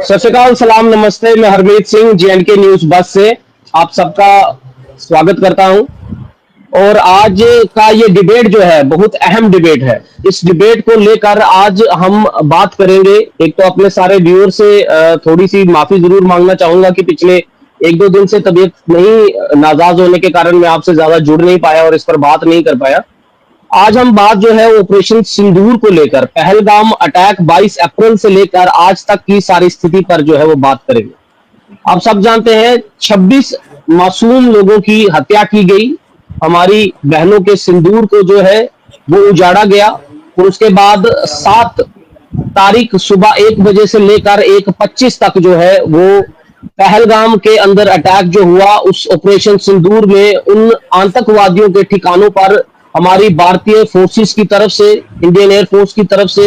सत श्रीकाल, सलाम, नमस्ते। मैं हरमीत सिंह J&K न्यूज बस से आप सबका स्वागत करता हूं। और आज का ये डिबेट जो है बहुत अहम डिबेट है। इस डिबेट को लेकर आज हम बात करेंगे। एक तो अपने सारे व्यूअर से थोड़ी सी माफी जरूर मांगना चाहूंगा कि पिछले एक दो दिन से तबीयत नहीं नाजाज होने के कारण मैं आपसे ज्यादा जुड़ नहीं पाया और इस पर बात नहीं कर पाया। आज हम बात जो है ऑपरेशन सिंदूर को लेकर, पहलगाम अटैक 22 अप्रैल से लेकर आज तक की सारी स्थिति पर जो है वो बात करेंगे। आप सब जानते हैं 26 मासूम लोगों की हत्या की गई। हमारी बहनों के सिंदूर को जो है वो उजाड़ा गया। और उसके बाद 7 तारीख सुबह 1 बजे से लेकर 1:25 तक जो है वो पहलगाम के अंदर अटैक जो हुआ, उस ऑपरेशन सिंदूर में उन आतंकवादियों के ठिकानों पर हमारी भारतीय फोर्सेस की तरफ से, इंडियन एयरफोर्स की तरफ से,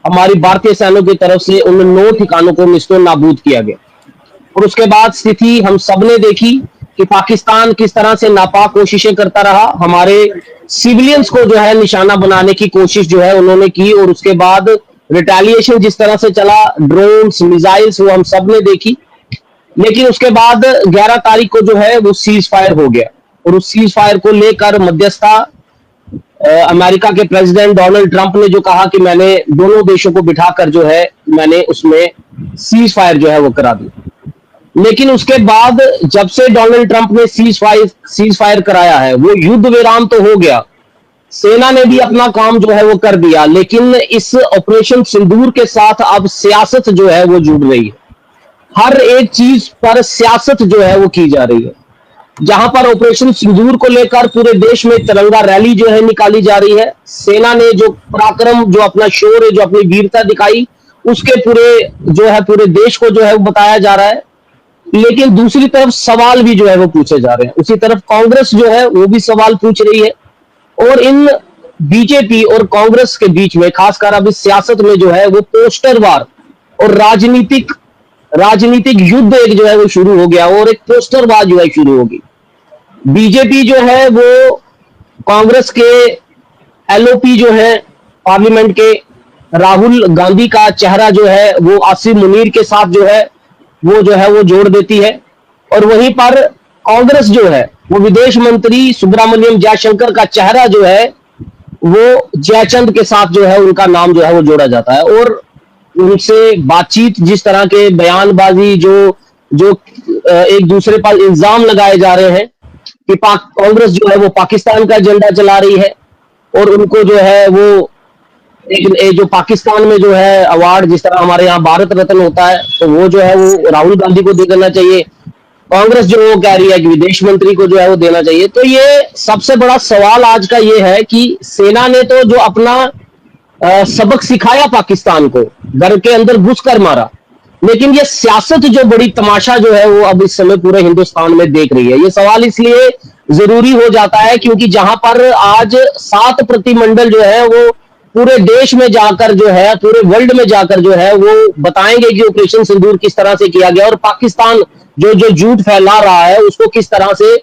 हमारी भारतीय सेना की तरफ से उन 9 ठिकानों को निस्तो नाबूद किया गया। और उसके बाद स्थिति हम सबने देखी कि पाकिस्तान किस तरह से नापाक कोशिशें करता रहा। हमारे सिविलियंस को जो है निशाना बनाने की कोशिश जो है उन्होंने की। और उसके बाद रिटेलिएशन जिस तरह से चला, ड्रोन्स, मिसाइल्स, वो हम सब ने देखी। लेकिन उसके बाद 11 तारीख को जो है वो सीज फायर हो गया। और उस सीज फायर को लेकर मध्यस्थता अमेरिका के प्रेसिडेंट डोनाल्ड ट्रंप ने जो कहा कि मैंने दोनों देशों को बिठाकर जो है मैंने उसमें सीज फायर जो है वो करा दी। लेकिन उसके बाद जब से डोनाल्ड ट्रंप ने सीज फायर कराया है, वो युद्ध विराम तो हो गया, सेना ने भी अपना काम जो है वो कर दिया। लेकिन इस ऑपरेशन सिंदूर के साथ अब सियासत जो है वो जुड़ रही है। हर एक चीज पर सियासत जो है वो की जा रही है। जहां पर ऑपरेशन सिंदूर को लेकर पूरे देश में तिरंगा रैली जो है निकाली जा रही है। सेना ने जो पराक्रम, जो अपना शौर्य, जो अपनी वीरता दिखाई, उसके पूरे देश को जो है वो बताया जा रहा है। लेकिन दूसरी तरफ सवाल भी जो है वो पूछे जा रहे हैं। उसी तरफ कांग्रेस जो है वो भी सवाल पूछ रही है। और इन बीजेपी और कांग्रेस के बीच में, खासकर अब इस सियासत में जो है वो पोस्टर वार और राजनीतिक युद्ध एक जो है वो शुरू हो गया और एक पोस्टरबाज जो है शुरू होगी। बीजेपी जो है वो कांग्रेस के एलओपी जो है पार्लियामेंट के राहुल गांधी का चेहरा जो है वो आसिफ मुनीर के साथ जो है वो जोड़ देती है। और वहीं पर कांग्रेस जो है वो विदेश मंत्री सुब्रमण्यम जयशंकर का चेहरा जो है वो जयचंद के साथ जो है उनका नाम जो है वो जोड़ा जाता है। और उनसे बातचीत, जिस तरह के बयानबाजी, जो जो एक दूसरे पर इल्जाम लगाए जा रहे हैं कि कांग्रेस जो है वो पाकिस्तान का एजेंडा चला रही है। और उनको जो है वो एक जो पाकिस्तान में जो है अवार्ड, जिस तरह हमारे यहाँ भारत रत्न होता है, तो वो जो है वो राहुल गांधी को दे देना चाहिए। कांग्रेस जो वो कह रही है कि विदेश मंत्री को जो है वो देना चाहिए। तो ये सबसे बड़ा सवाल आज का ये है कि सेना ने तो जो अपना सबक सिखाया पाकिस्तान को, घर के अंदर घुसकर मारा। लेकिन ये सियासत जो बड़ी तमाशा जो है वो अब इस समय पूरे हिंदुस्तान में देख रही है। ये सवाल इसलिए जरूरी हो जाता है क्योंकि जहां पर आज 7 प्रतिमंडल जो है वो पूरे देश में जाकर जो है, पूरे वर्ल्ड में जाकर जो है वो बताएंगे कि ऑपरेशन सिंदूर किस तरह से किया गया और पाकिस्तान जो झूठ फैला रहा है उसको किस तरह से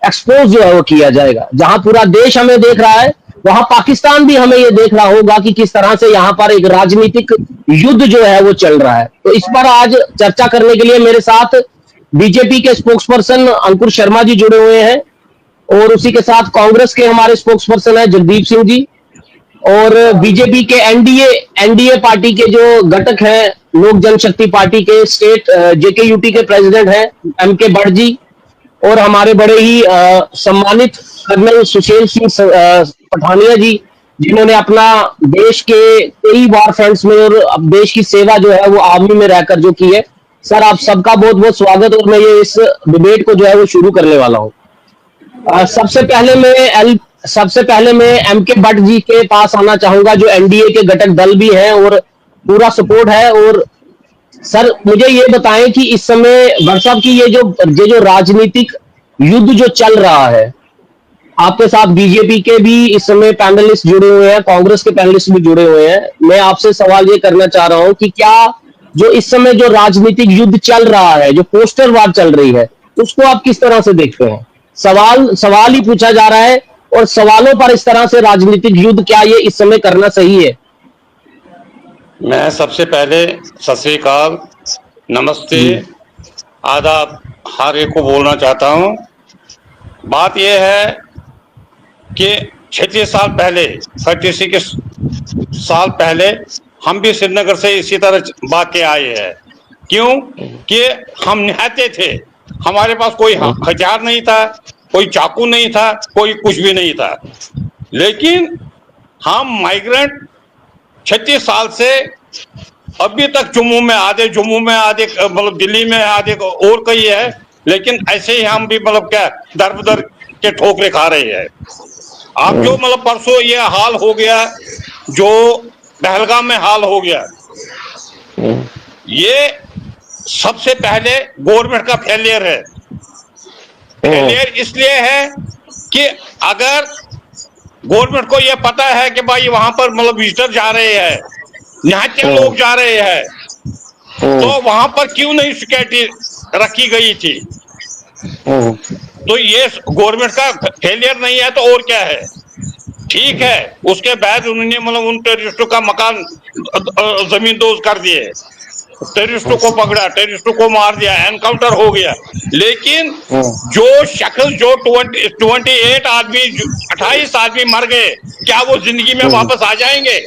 एक्सपोज जो है वो किया जाएगा। जहां पूरा देश हमें देख रहा है, वहां पाकिस्तान भी हमें ये देख रहा होगा कि किस तरह से यहाँ पर एक राजनीतिक युद्ध जो है वो चल रहा है। तो इस पर आज चर्चा करने के लिए मेरे साथ बीजेपी के स्पोक्स पर्सन अंकुर शर्मा जी जुड़े हुए हैं और उसी के साथ कांग्रेस के हमारे स्पोक्स पर्सन है जगदीप सिंह जी, और बीजेपी के एनडीए पार्टी के जो घटक हैं, लोक जनशक्ति पार्टी के स्टेट जेकेयूटी के प्रेसिडेंट हैं एमके भट्ट जी, और हमारे बड़े ही सम्मानित कर्नल सुशील सिंह पठानिया जी, जिन्होंने अपना देश के कई वार फ्रंट्स में और अब देश की सेवा जो है वो आर्मी में रहकर जो की है। सर, आप सबका बहुत बहुत स्वागत। और मैं ये इस डिबेट को जो है वो शुरू करने वाला हूँ। सबसे पहले मैं एमके भट्ट जी के पास आना चाहूंगा, जो एनडीए के घटक दल भी हैं और पूरा सपोर्ट है। और सर, मुझे ये बताएं कि इस समय भट्ट साहब की ये जो राजनीतिक युद्ध जो चल रहा है, आपके साथ बीजेपी के भी इस समय पैनलिस्ट जुड़े हुए हैं, कांग्रेस के पैनलिस्ट भी जुड़े हुए हैं। मैं आपसे सवाल ये करना चाह रहा हूं कि क्या जो इस समय जो राजनीतिक युद्ध चल रहा है, जो पोस्टर वार चल रही है, उसको आप किस तरह से देखते हैं? सवाल ही पूछा जा रहा है और सवालों पर इस तरह से राजनीतिक युद्ध क्या ये इस समय करना सही है? मैं सबसे पहले सत श्री अकाल नमस्ते, जी आदाब। हर एक को बोलना चाहता हूँ। बात यह है कि 36 साल पहले, 36 साल पहले हम भी श्रीनगर से इसी तरह भाग के आए हैं। क्यों कि हम निहत्थे थे, हमारे पास कोई हथियार नहीं था, कोई चाकू नहीं था, कोई कुछ भी नहीं था। लेकिन हम माइग्रेंट 36 साल से अभी तक जम्मू में आधे मतलब दिल्ली में आधे और कई है, लेकिन ऐसे ही हम भी मतलब क्या दर बदर के ठोकरे खा रहे हैं। आप जो मतलब परसों ये हाल हो गया, जो पहलगाम में हाल हो गया, ये सबसे पहले गवर्नमेंट का फेलियर है। फेलियर इसलिए है कि अगर गवर्नमेंट को यह पता है कि भाई वहां पर मतलब विजिटर जा रहे हैं, निहत्थे लोग जा रहे हैं, तो वहां पर क्यों नहीं सिक्योरिटी रखी गई थी? तो ये गवर्नमेंट का फेलियर नहीं है तो और क्या है? ठीक है, उसके बाद उन्होंने मतलब उन टेररिस्टों का मकान जमीन दोज कर दिए, टेररिस्टों को पकड़ा, टेररिस्टों को मार दिया, एनकाउंटर हो गया। लेकिन जो शख्स जो 28 आदमी 28 आदमी मर गए, क्या वो जिंदगी में वापस आ जाएंगे?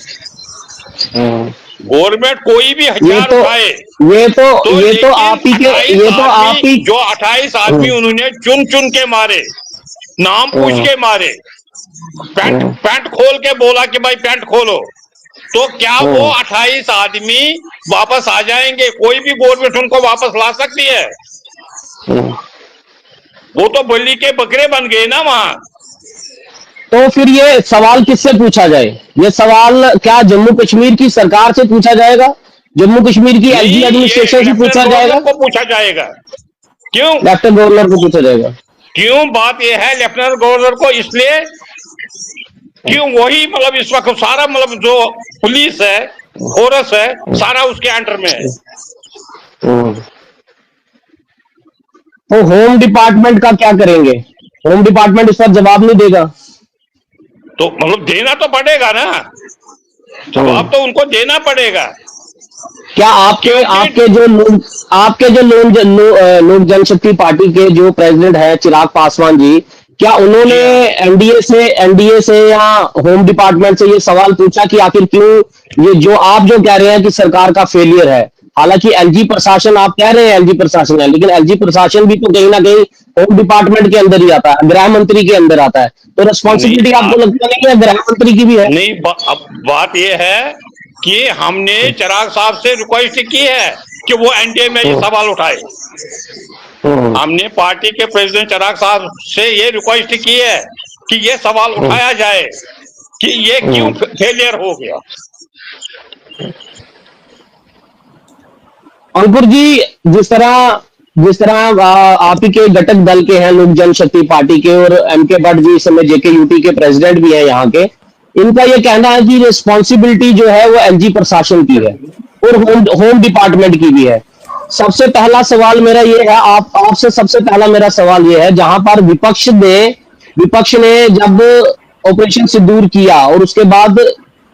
गवर्नमेंट कोई भी हथियार उठाए ये तो लेकिन आप ही के 28 ये तो आप आदमी ही जो 28 आदमी उन्होंने चुन चुन के मारे, नाम पूछ के मारे, पैंट खोल के बोला कि भाई पैंट खोलो, तो क्या वो 28 आदमी वापस आ जाएंगे? कोई भी गवर्नमेंट उनको वापस ला सकती है? वो तो बल्ली के बकरे बन गए ना वहां। तो फिर ये सवाल किससे पूछा जाए? ये सवाल क्या जम्मू कश्मीर की सरकार से पूछा जाएगा? जम्मू कश्मीर की नहीं, एलजी ये एडमिनिस्ट्रेशन से लेफ्टिनेंट पूछा गवर्नर जाएगा? को पूछा जाएगा। क्यों? लेफ्टिनेंट गवर्नर को पूछा जाएगा? क्यों बात यह है लेफ्टिनेंट गवर्नर को? इसलिए क्यों वही मतलब इस वक्त सारा मतलब जो पुलिस है, फोर्स है, सारा उसके अंडर में है। तो होम डिपार्टमेंट का क्या करेंगे? होम डिपार्टमेंट इस पर जवाब नहीं देगा? तो मतलब देना तो पड़ेगा ना, जवाब तो उनको देना पड़ेगा। क्या आपके क्योंकि आपके जो लोक जनशक्ति पार्टी के जो प्रेसिडेंट है चिराग पासवान जी, क्या उन्होंने जी हाँ, एनडीए से या होम डिपार्टमेंट से ये सवाल पूछा कि आखिर क्यों ये जो आप जो कह रहे हैं कि सरकार का फेलियर है, हालांकि एलजी प्रशासन आप कह रहे हैं एलजी प्रशासन है, लेकिन एलजी प्रशासन भी तो कहीं ना कहीं होम डिपार्टमेंट के अंदर ही आता है, गृह मंत्री के अंदर आता है, तो नहीं रिस्पॉन्सिबिलिटी आपको आप लगता नहीं है गृह मंत्री की भी है? नहीं अब बात यह है कि हमने चिराग साहब से रिक्वेस्ट की है कि वो एनडीए में ये सवाल उठाए। हमने पार्टी के प्रेसिडेंट चिराग साहब से ये रिक्वेस्ट की है कि ये सवाल उठाया जाए कि ये क्यों फेलियर हो गया। अंकुर जी, जिस तरह आप ही के घटक दल के हैं लोक जनशक्ति पार्टी के, और एमके भट्ट जी इस समय जेके यूटी के प्रेसिडेंट भी हैं यहाँ के, इनका ये कहना है कि रिस्पॉन्सिबिलिटी जो है वो एलजी प्रशासन की है और होम डिपार्टमेंट की भी है। सबसे पहला सवाल मेरा ये है, आपसे सबसे पहला मेरा सवाल ये है, जहां पर विपक्ष ने जब ऑपरेशन सिंदूर किया और उसके बाद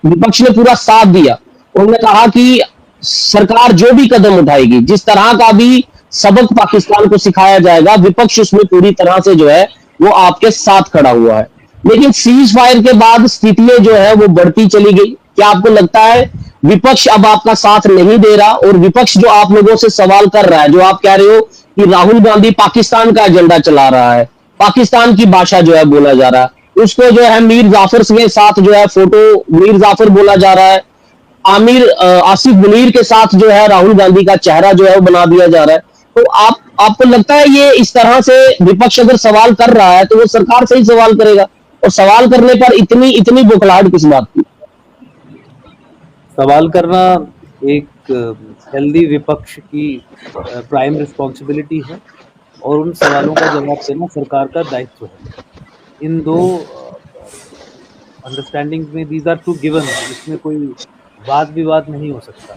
विपक्ष ने पूरा साथ दिया, उन्होंने कहा कि सरकार जो भी कदम उठाएगी, जिस तरह का भी सबक पाकिस्तान को सिखाया जाएगा, विपक्ष उसमें पूरी तरह से जो है वो आपके साथ खड़ा हुआ है। लेकिन सीज फायर के बाद स्थितियां जो है वो बढ़ती चली गई। क्या आपको लगता है विपक्ष अब आपका साथ नहीं दे रहा? और विपक्ष जो आप लोगों से सवाल कर रहा है, जो आप कह रहे हो कि राहुल गांधी पाकिस्तान का एजेंडा चला रहा है, पाकिस्तान की भाषा जो है बोला जा रहा है, उसको जो है मीर जाफर के साथ जो है फोटो मीर जाफर बोला जा रहा है, आसिफ मुनीर के साथ जो है राहुल गांधी का चेहरा जो है वो बना दिया जा रहा है। तो आपको लगता है ये इस तरह से विपक्ष अगर सवाल कर रहा है तो वो सरकार से ही सवाल करेगा, और सवाल करने पर इतनी इतनी बुखलाहट किस बात की? सवाल करना एक हेल्दी विपक्ष की प्राइम रिस्पॉन्सिबिलिटी है और उन सवालों का जवाब देना सरकार का दायित्व है। इन दो अंडरस्टैंडिंग में दीज आर टू गिवन, इसमें कोई वाद विवाद नहीं हो सकता।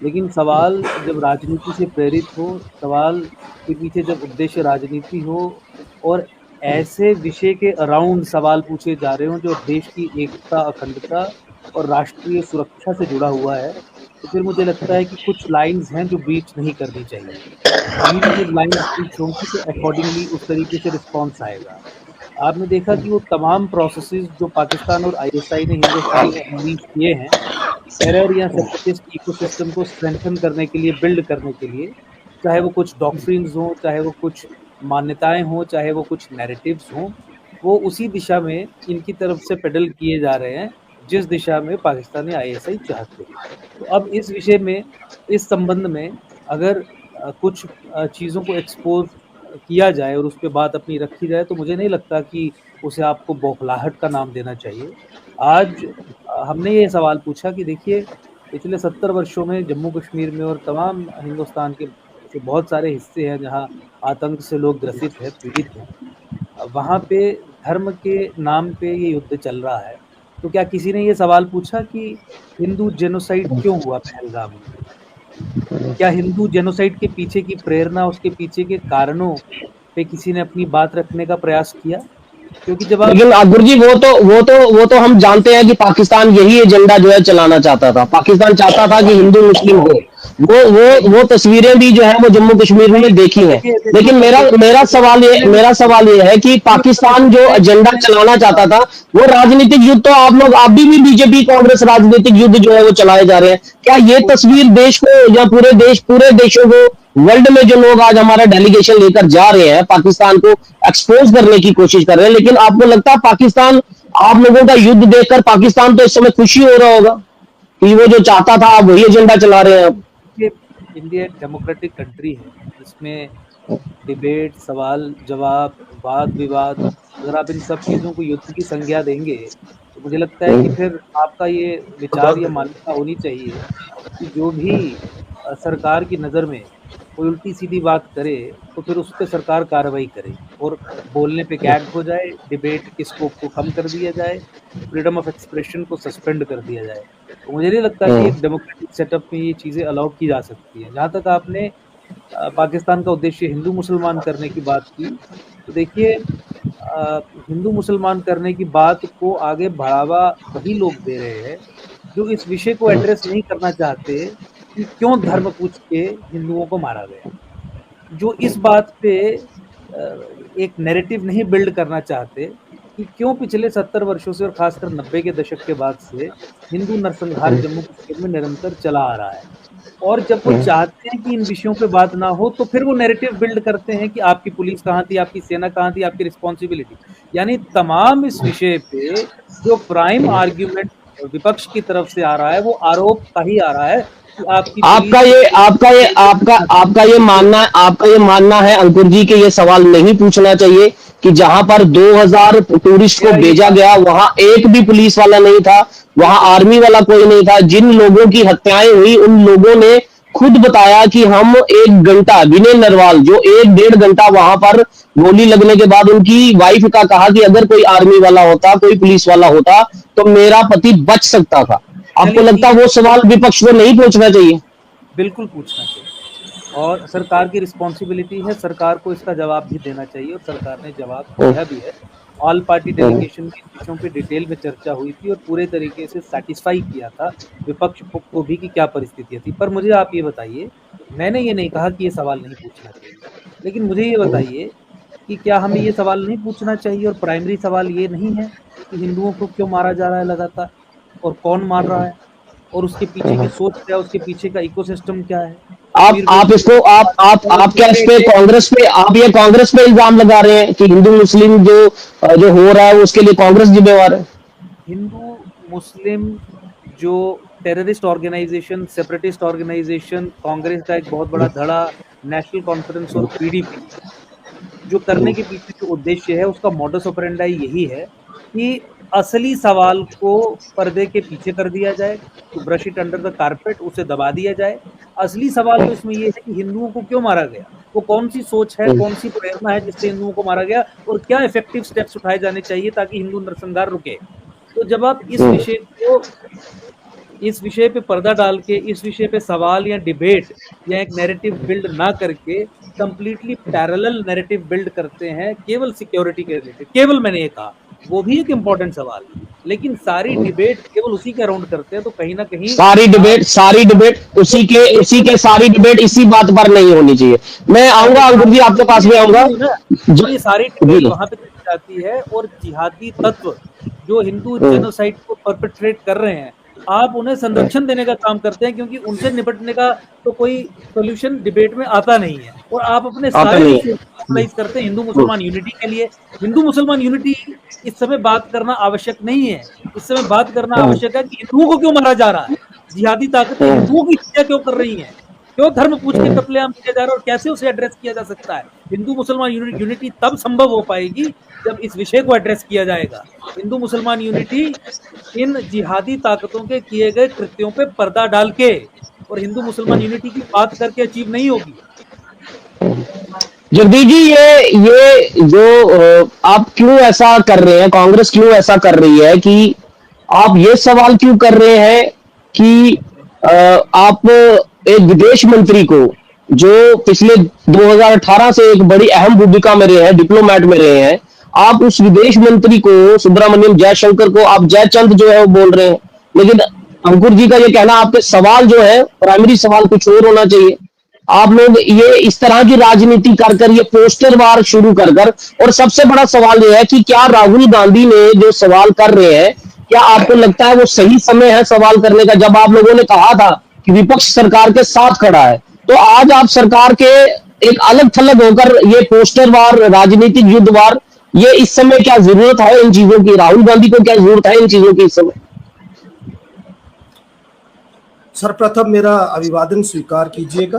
लेकिन सवाल जब राजनीति से प्रेरित हो, सवाल के पीछे जब उद्देश्य राजनीति हो और ऐसे विषय के अराउंड सवाल पूछे जा रहे हो जो देश की एकता, अखंडता और राष्ट्रीय सुरक्षा से जुड़ा हुआ है, तो फिर मुझे लगता है कि कुछ लाइन्स हैं जो ब्रीच नहीं करनी चाहिए। अभी भी जब लाइन्स ब्रीच होंगी तो अकॉर्डिंगली उस तरीके से रिस्पॉन्स आएगा। आपने देखा कि वो तमाम प्रोसेसेस जो पाकिस्तान और आईएसआई ने हिंदुस्तान में अनलीश किए हैं, टेरर या सेपरेटिस्ट इकोसिस्टम को स्ट्रेंथन करने के लिए, बिल्ड करने के लिए, चाहे वो कुछ डॉक्ट्रिन्स हों, चाहे वो कुछ मान्यताएँ हों, चाहे वो कुछ नैरेटिव्स हों, वो उसी दिशा में इनकी तरफ से पेडल किए जा रहे हैं, जिस दिशा में पाकिस्तानी आईएसआई चाहते हैं। तो अब इस विषय में, इस संबंध में अगर कुछ चीज़ों को एक्सपोज़ किया जाए और उस पे बात अपनी रखी जाए, तो मुझे नहीं लगता कि उसे आपको बौखलाहट का नाम देना चाहिए। आज हमने ये सवाल पूछा कि देखिए, पिछले 70 वर्षों में जम्मू कश्मीर में और तमाम हिंदुस्तान के ऐसे बहुत सारे हिस्से हैं जहाँ आतंक से लोग ग्रसित हैं, पीड़ित हैं। वहाँ पे धर्म के नाम पे ये युद्ध चल रहा है। तो क्या किसी ने ये सवाल पूछा कि हिंदू जेनोसाइड क्यों हुआ पहलगाम में? क्या हिंदू जेनोसाइड के पीछे की प्रेरणा, उसके पीछे के कारणों पे किसी ने अपनी बात रखने का प्रयास किया? क्योंकि जब आप लेकिन अकबर जी वो तो हम जानते हैं कि पाकिस्तान यही एजेंडा जो है चलाना चाहता था। पाकिस्तान चाहता था कि हिंदू मुस्लिम हो। वो तस्वीरें भी जो है वो जम्मू कश्मीर में देखी हैं। देखिए देखिए लेकिन मेरा सवाल ये है कि पाकिस्तान जो एजेंडा चलाना चाहता था, वो राजनीतिक युद्ध तो आप भी बीजेपी कांग्रेस राजनीतिक युद्ध जो है वो चलाए जा रहे हैं। क्या ये तस्वीर देश को या पूरे देशों को, वर्ल्ड में जो लोग आज हमारा डेलीगेशन लेकर जा रहे हैं, पाकिस्तान को एक्सपोज करने की कोशिश कर रहे हैं, लेकिन आपको लगता है पाकिस्तान, आप लोगों का युद्ध देखकर पाकिस्तान तो इस समय खुशी हो रहा होगा कि वो जो चाहता था आप वही एजेंडा चला रहे हैं अब? ये इंडिया एक डेमोक्रेटिक कंट्री है, इसमें डिबेट, सवाल जवाब, वाद विवाद, अगर आप इन सब चीज़ों को युद्ध की संज्ञा देंगे, तो मुझे लगता है कि फिर आपका ये विचार या मान्यता होनी चाहिए कि जो भी सरकार की नज़र में कोई उल्टी-सीधी बात करे, तो फिर उस पे सरकार कार्रवाई करे और बोलने पे गैग हो जाए, डिबेट के स्कोप को कम कर दिया जाए, फ्रीडम ऑफ एक्सप्रेशन को सस्पेंड कर दिया जाए। तो मुझे नहीं लगता कि एक डेमोक्रेटिक सेटअप में ये चीज़ें अलाउ की जा सकती हैं। जहाँ तक आपने पाकिस्तान का उद्देश्य हिंदू मुसलमान करने की बात की, तो देखिए हिंदू मुसलमान करने की बात को आगे बढ़ावा वही लोग दे रहे हैं, जो इस विषय को एड्रेस नहीं करना चाहते कि क्यों धर्म पूछ के हिंदुओं को मारा गया। जो इस बात पे एक नैरेटिव नहीं बिल्ड करना चाहते कि क्यों पिछले 70 वर्षों से और खासकर 90 के दशक के बाद से हिंदू नरसंहार जम्मू कश्मीर में निरंतर चला आ रहा है। और जब वो चाहते हैं कि इन विषयों पे बात ना हो, तो फिर वो नैरेटिव बिल्ड करते हैं कि आपकी पुलिस कहाँ थी, आपकी सेना कहाँ थी, आपकी रिस्पॉन्सिबिलिटी। यानी तमाम इस विषय पे जो प्राइम आर्ग्यूमेंट विपक्ष की तरफ से आ रहा है, वो आरोप का ही आ रहा है कि आपकी आपका ये मानना है अंकुर जी कि ये सवाल नहीं पूछना चाहिए कि जहां पर 2000 टूरिस्ट को भेजा गया वहां एक भी पुलिस वाला नहीं था, वहां आर्मी वाला कोई नहीं था। जिन लोगों की हत्याएं हुई उन लोगों ने खुद बताया कि हम 1 घंटा, विनय नरवाल जो 1-1.5 घंटा वहां पर गोली लगने के बाद उनकी वाइफ का कहा कि अगर कोई आर्मी वाला होता, कोई पुलिस वाला होता तो मेरा पति बच सकता था। आपको लगता है वो सवाल विपक्ष को नहीं पूछना चाहिए? बिल्कुल पूछना चाहिए और सरकार की रिस्पॉन्सिबिलिटी है, सरकार को इसका जवाब भी देना चाहिए और सरकार ने जवाब दिया भी है। ऑल पार्टी डेलीगेशन की विषयों पे डिटेल में चर्चा हुई थी और पूरे तरीके से सैटिस्फाई किया था विपक्ष को भी कि क्या परिस्थितियाँ थी। पर मुझे आप ये बताइए, मैंने ये नहीं कहा कि ये सवाल नहीं पूछना चाहिए, लेकिन मुझे ये बताइए कि क्या हमें ये सवाल नहीं पूछना चाहिए और प्राइमरी सवाल ये नहीं है कि हिंदुओं को क्यों मारा जा रहा है लगातार और कौन मार रहा है और उसके पीछे की सोच क्या है, उसके पीछे का इकोसिस्टम क्या है? आप इसको आप क्या इस पे कांग्रेस पे, आप ये कांग्रेस पे इल्जाम लगा रहे हैं कि हिंदू मुस्लिम जो हो रहा है उसके लिए कांग्रेस जिम्मेवार है? हिंदू मुस्लिम जो terrorist organisation, separatist organisation, Congress का एक बहुत बड़ा धड़ा, नेशनल कॉन्फ्रेंस और पीडीपी जो करने के पीछे जो उद्देश्य है, उसका मॉडस ऑपरेंडाई यही है कि असली सवाल को पर्दे के पीछे कर दिया जाए, to brush it under the carpet, उसे दबा दिया जाए। असली सवाल तो इसमें ये है कि हिंदुओं को क्यों मारा गया, वो कौन सी सोच है, कौन सी प्रेरणा है जिससे हिंदुओं को मारा गया और क्या इफेक्टिव स्टेप्स उठाए जाने चाहिए ताकि हिंदू नरसंहार रुके। तो जब आप इस विषय पे पर्दा डाल के, इस विषय पे सवाल या डिबेट या एक नैरेटिव बिल्ड ना करके कंप्लीटली पैरेलल नैरेटिव बिल्ड करते हैं केवल सिक्योरिटी के रिलेटेड, केवल मैंने ये कहा, वो भी एक इम्पोर्टेंट सवाल है। लेकिन सारी डिबेट केवल उसी के अराउंड करते हैं, तो कहीं ना कहीं सारी डिबेट उसी के सारी डिबेट इसी बात पर नहीं होनी चाहिए। मैं आऊंगा अंकुर जी, आपके पास में आऊंगा। तो ये सारी डिबेट वहां पे चली जाती है, और जिहादी तत्व जो हिंदू जेनोसाइड को परपेट्रेट कर रहे हैं, आप उन्हें संरक्षण देने का काम करते हैं, क्योंकि उनसे निपटने का तो कोई सोल्यूशन डिबेट में आता नहीं है, और आप अपने सारे रिसोर्स करते हैं हिंदू मुसलमान यूनिटी के लिए। हिंदू मुसलमान यूनिटी इस समय बात करना आवश्यक नहीं है। इस समय बात करना आवश्यक है कि हिंदुओं को क्यों मारा जा रहा है, जिहादी ताकतें हिंदुओं की हत्या क्यों कर रही हैं, क्यों धर्म पूछ के कत्लेआम किया जा रहा है, और कैसे उसे एड्रेस किया जा सकता है। हिंदू मुसलमान यूनिटी तब संभव हो पाएगी जब इस विषय को एड्रेस किया जाएगा। हिंदू मुसलमान यूनिटी इन जिहादी ताकतों के किए गए कृत्यों पे पर्दा डाल के और हिंदू मुसलमान यूनिटी की बात करके अचीव नहीं होगी। जगदीश जी, ये जो आप क्यों ऐसा कर रहे हैं, कांग्रेस क्यों ऐसा कर रही है कि आप ये सवाल क्यों कर रहे हैं कि आप एक विदेश मंत्री को, जो पिछले 2018 से एक बड़ी अहम भूमिका में रहे हैं, डिप्लोमेट में रहे हैं, आप उस विदेश मंत्री को, सुब्रमण्यम जयशंकर को आप जयचंद जो है वो बोल रहे हैं। लेकिन अंकुर जी का ये कहना, आपके सवाल जो है प्राइमरी सवाल कुछ और होना चाहिए। आप लोग ये इस तरह की राजनीति कर ये पोस्टर वार शुरू कर और सबसे बड़ा सवाल ये है कि क्या राहुल गांधी ने जो सवाल कर रहे हैं, क्या आपको लगता है वो सही समय है सवाल करने का? जब आप लोगों ने कहा था कि विपक्ष सरकार के साथ खड़ा है, तो आज आप सरकार के एक अलग थलग होकर ये पोस्टर वार, राजनीतिक युद्ध वार, ये इस समय क्या जरूरत है इन चीजों की? राहुल गांधी को क्या जरूरत है इन चीजों की इस समय? सर्वप्रथम मेरा अभिवादन स्वीकार कीजिएगा।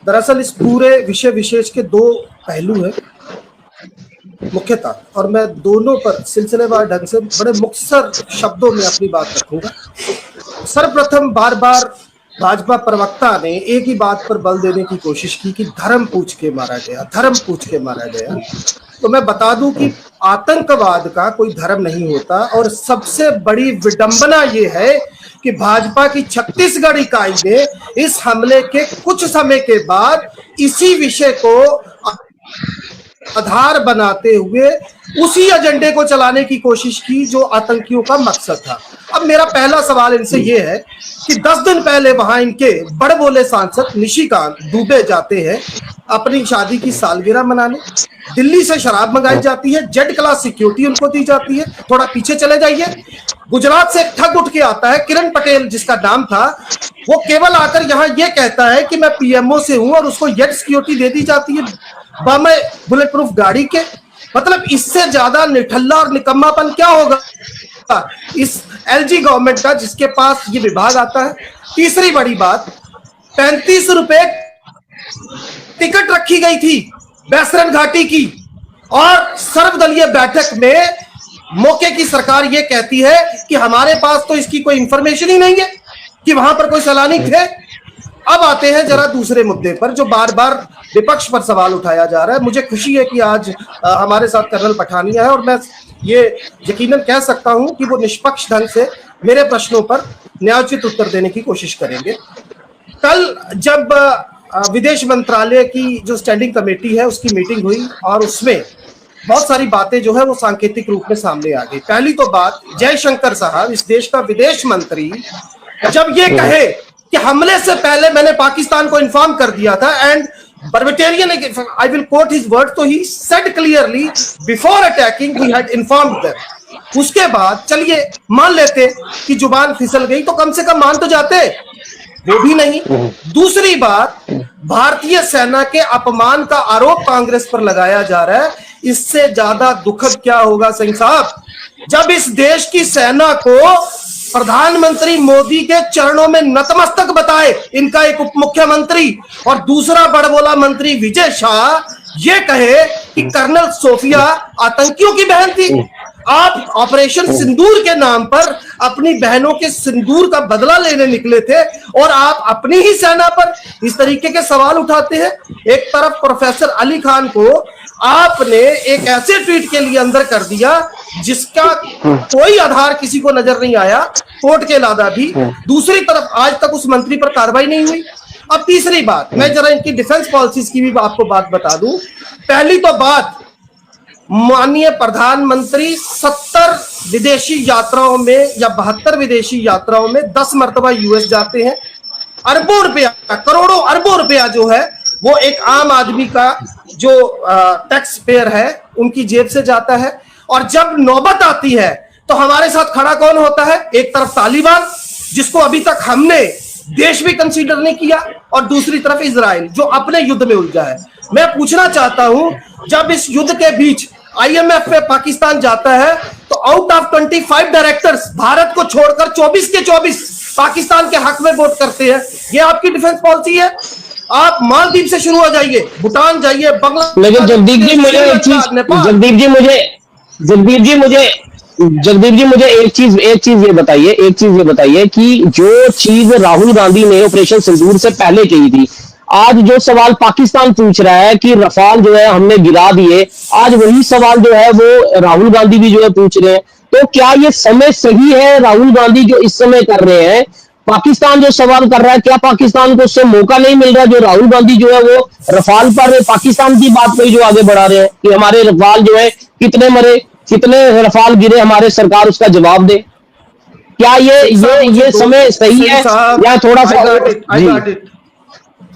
दरअसल इस पूरे विषय विशेष के दो पहलू हैं मुख्यतः, और मैं दोनों पर सिलसिलेवार ढंग से बड़े मुख्तसर शब्दों में अपनी बात रखूंगा। सर्वप्रथम बार बार भाजपा प्रवक्ता ने एक ही बात पर बल देने की कोशिश की कि धर्म पूछ के मारा गया, धर्म पूछ के मारा गया। तो मैं बता दूं कि आतंकवाद का कोई धर्म नहीं होता, और सबसे बड़ी विडंबना ये है कि भाजपा की छत्तीसगढ़ इकाई ने इस हमले के कुछ समय के बाद इसी विषय को आधार बनाते हुए उसी एजेंडे को चलाने की कोशिश की जो आतंकियों का मकसद था। अब मेरा पहला सवाल इनसे ये है कि 10 दिन पहले वहां इनके बड़बोले सांसद निशिकांत दुबे जाते हैं अपनी शादी की सालगिरह मनाने। दिल्ली से शराब मंगाई जाती है, जेड क्लास सिक्योरिटी उनको दी जाती है। थोड़ा पीछे चले जाइए, गुजरात से एक ठग उठ के आता है, किरण पटेल जिसका नाम था, वो केवल आकर यहाँ ये कहता है कि मैं पीएमओ से हूं, और उसको जेड सिक्योरिटी दे दी जाती है बम बुलेट प्रूफ गाड़ी के। मतलब इससे ज्यादा निठल्ला और निकम्मापन क्या होगा इस एलजी गवर्नमेंट का, जिसके पास ये विभाग आता है। तीसरी बड़ी बात, 35 रुपए टिकट रखी गई थी बैसरन घाटी की, और सर्वदलीय बैठक में मौके की सरकार ये कहती है कि हमारे पास तो इसकी कोई इंफॉर्मेशन ही नहीं है कि वहां पर कोई सैलानी थे। अब आते हैं जरा दूसरे मुद्दे पर जो बार बार विपक्ष पर सवाल उठाया जा रहा है। मुझे खुशी है कि आज हमारे साथ कर्नल पठानिया है, और मैं ये यकीनन कह सकता हूं कि वो निष्पक्ष ढंग से मेरे प्रश्नों पर न्यायोचित उत्तर देने की कोशिश करेंगे। कल जब विदेश मंत्रालय की जो स्टैंडिंग कमेटी है उसकी मीटिंग हुई, और उसमें बहुत सारी बातें जो है वो सांकेतिक रूप में सामने आ गई। पहली तो बात, जयशंकर साहब इस देश का विदेश मंत्री जब ये कहे कि हमले से पहले मैंने पाकिस्तान को इन्फॉर्म कर दिया था, and verbatim, I will quote his word, तो he said clearly before attacking we had informed them. उसके बाद चलिए मान लेते कि जुबान फिसल गई, तो कम से कम मान तो जाते, वो भी नहीं। दूसरी बात, भारतीय सेना के अपमान का आरोप कांग्रेस पर लगाया जा रहा है। इससे ज्यादा दुखद क्या होगा सिंह साहब, जब इस देश की सेना को प्रधानमंत्री मोदी के चरणों में नतमस्तक बताए इनका एक उप मुख्यमंत्री, और दूसरा बड़बोला मंत्री विजय शाह ये कहे कि कर्नल सोफिया आतंकियों की बहन थी। आप ऑपरेशन सिंदूर के नाम पर अपनी बहनों के सिंदूर का बदला लेने निकले थे, और आप अपनी ही सेना पर इस तरीके के सवाल उठाते हैं। एक तरफ प्रोफेसर अली खान को आपने एक ऐसे ट्वीट के लिए अंदर कर दिया जिसका कोई आधार किसी को नजर नहीं आया, कोर्ट के अलावा भी। दूसरी तरफ आज तक उस मंत्री पर कार्रवाई नहीं हुई। अब तीसरी बात, मैं जरा इनकी डिफेंस पॉलिसीज की भी आपको बात बता दूं। पहली तो बात, माननीय प्रधानमंत्री 70 विदेशी यात्राओं में या 72 विदेशी यात्राओं में 10 मरतबा यूएस जाते हैं। अरबों रुपया, करोड़ों अरबों रुपया जो है वो एक आम आदमी का जो टैक्स पेयर है उनकी जेब से जाता है। और जब नौबत आती है तो हमारे साथ खड़ा कौन होता है? एक तरफ तालिबान, जिसको अभी तक हमने देश भी कंसीडर नहीं किया, और दूसरी तरफ इजराइल जो अपने युद्ध में उलझा है। मैं पूछना चाहता हूं, जब इस युद्ध के बीच आईएमएफ में पाकिस्तान जाता है तो आउट ऑफ 25 डायरेक्टर्स भारत को छोड़कर 24 के 24 पाकिस्तान के हक में वोट करते हैं। ये आपकी डिफेंस पॉलिसी है? आप मालदीव से शुरू हो जाइए, भूटान जाइए, बांग्लादेश। लेकिन जगदीप जी मुझे एक चीज, जगदीप जी मुझे एक चीज ये बताइए कि जो चीज राहुल गांधी ने ऑपरेशन सिंदूर से पहले कही थी, आज जो सवाल पाकिस्तान पूछ रहा है कि रफाल जो है हमने गिरा दिए, आज वही सवाल जो है वो राहुल गांधी भी जो है पूछ रहे हैं। तो क्या ये समय सही है राहुल गांधी जो इस समय कर रहे हैं? पाकिस्तान जो सवाल कर रहा है, क्या पाकिस्तान को उससे मौका नहीं मिल रहा? जो राहुल गांधी जो है वो रफाल पर पाकिस्तान की बात को जो आगे बढ़ा रहे हैं कि हमारे रफाल जो है कितने मरे, कितने रफाल गिरे, हमारे सरकार उसका जवाब दे। क्या ये समय सही है या थोड़ा सा?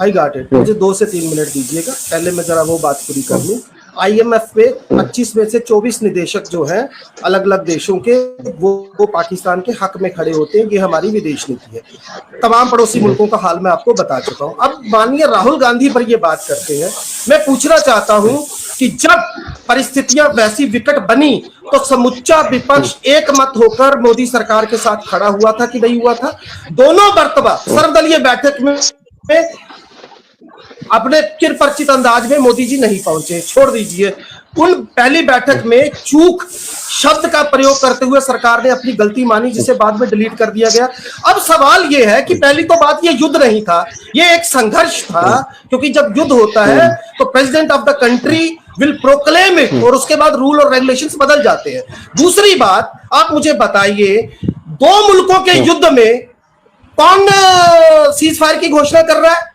I got it. मुझे 2 से 3 मिनट दीजिएगा, पहले मैं जरा वो बात पूरी कर लूं। आईएमएफ पे 25 में से 24 निदेशक जो हैं अलग अलग देशों के, वो पाकिस्तान के हक में खड़े होते हैं। ये हमारी विदेश नीति है। तमाम पड़ोसी मुल्कों का हाल मैं आपको बता चुका हूं। अब माननीय राहुल गांधी पर ये बात करते हैं। मैं पूछना चाहता हूं कि जब परिस्थितियां वैसी विकट बनी तो समूचा विपक्ष एक मत होकर मोदी सरकार के साथ खड़ा हुआ था कि नहीं हुआ था? दोनों मर्तबा सर्वदलीय बैठक में अपने चिरपरिचित अंदाज में मोदी जी नहीं पहुंचे। छोड़ दीजिए, उन पहली बैठक में चूक शब्द का प्रयोग करते हुए सरकार ने अपनी गलती मानी, जिसे बाद में डिलीट कर दिया गया। अब सवाल यह है कि पहली तो बात, ये युद्ध नहीं था, ये एक संघर्ष था, क्योंकि जब युद्ध होता है तो president of the country will proclaim it और उसके बाद रूल और रेगुलेशंस बदल जाते हैं। दूसरी बात, आप मुझे बताइए, 2 मुल्कों के युद्ध में कौन सीज फायर की घोषणा कर रहा है?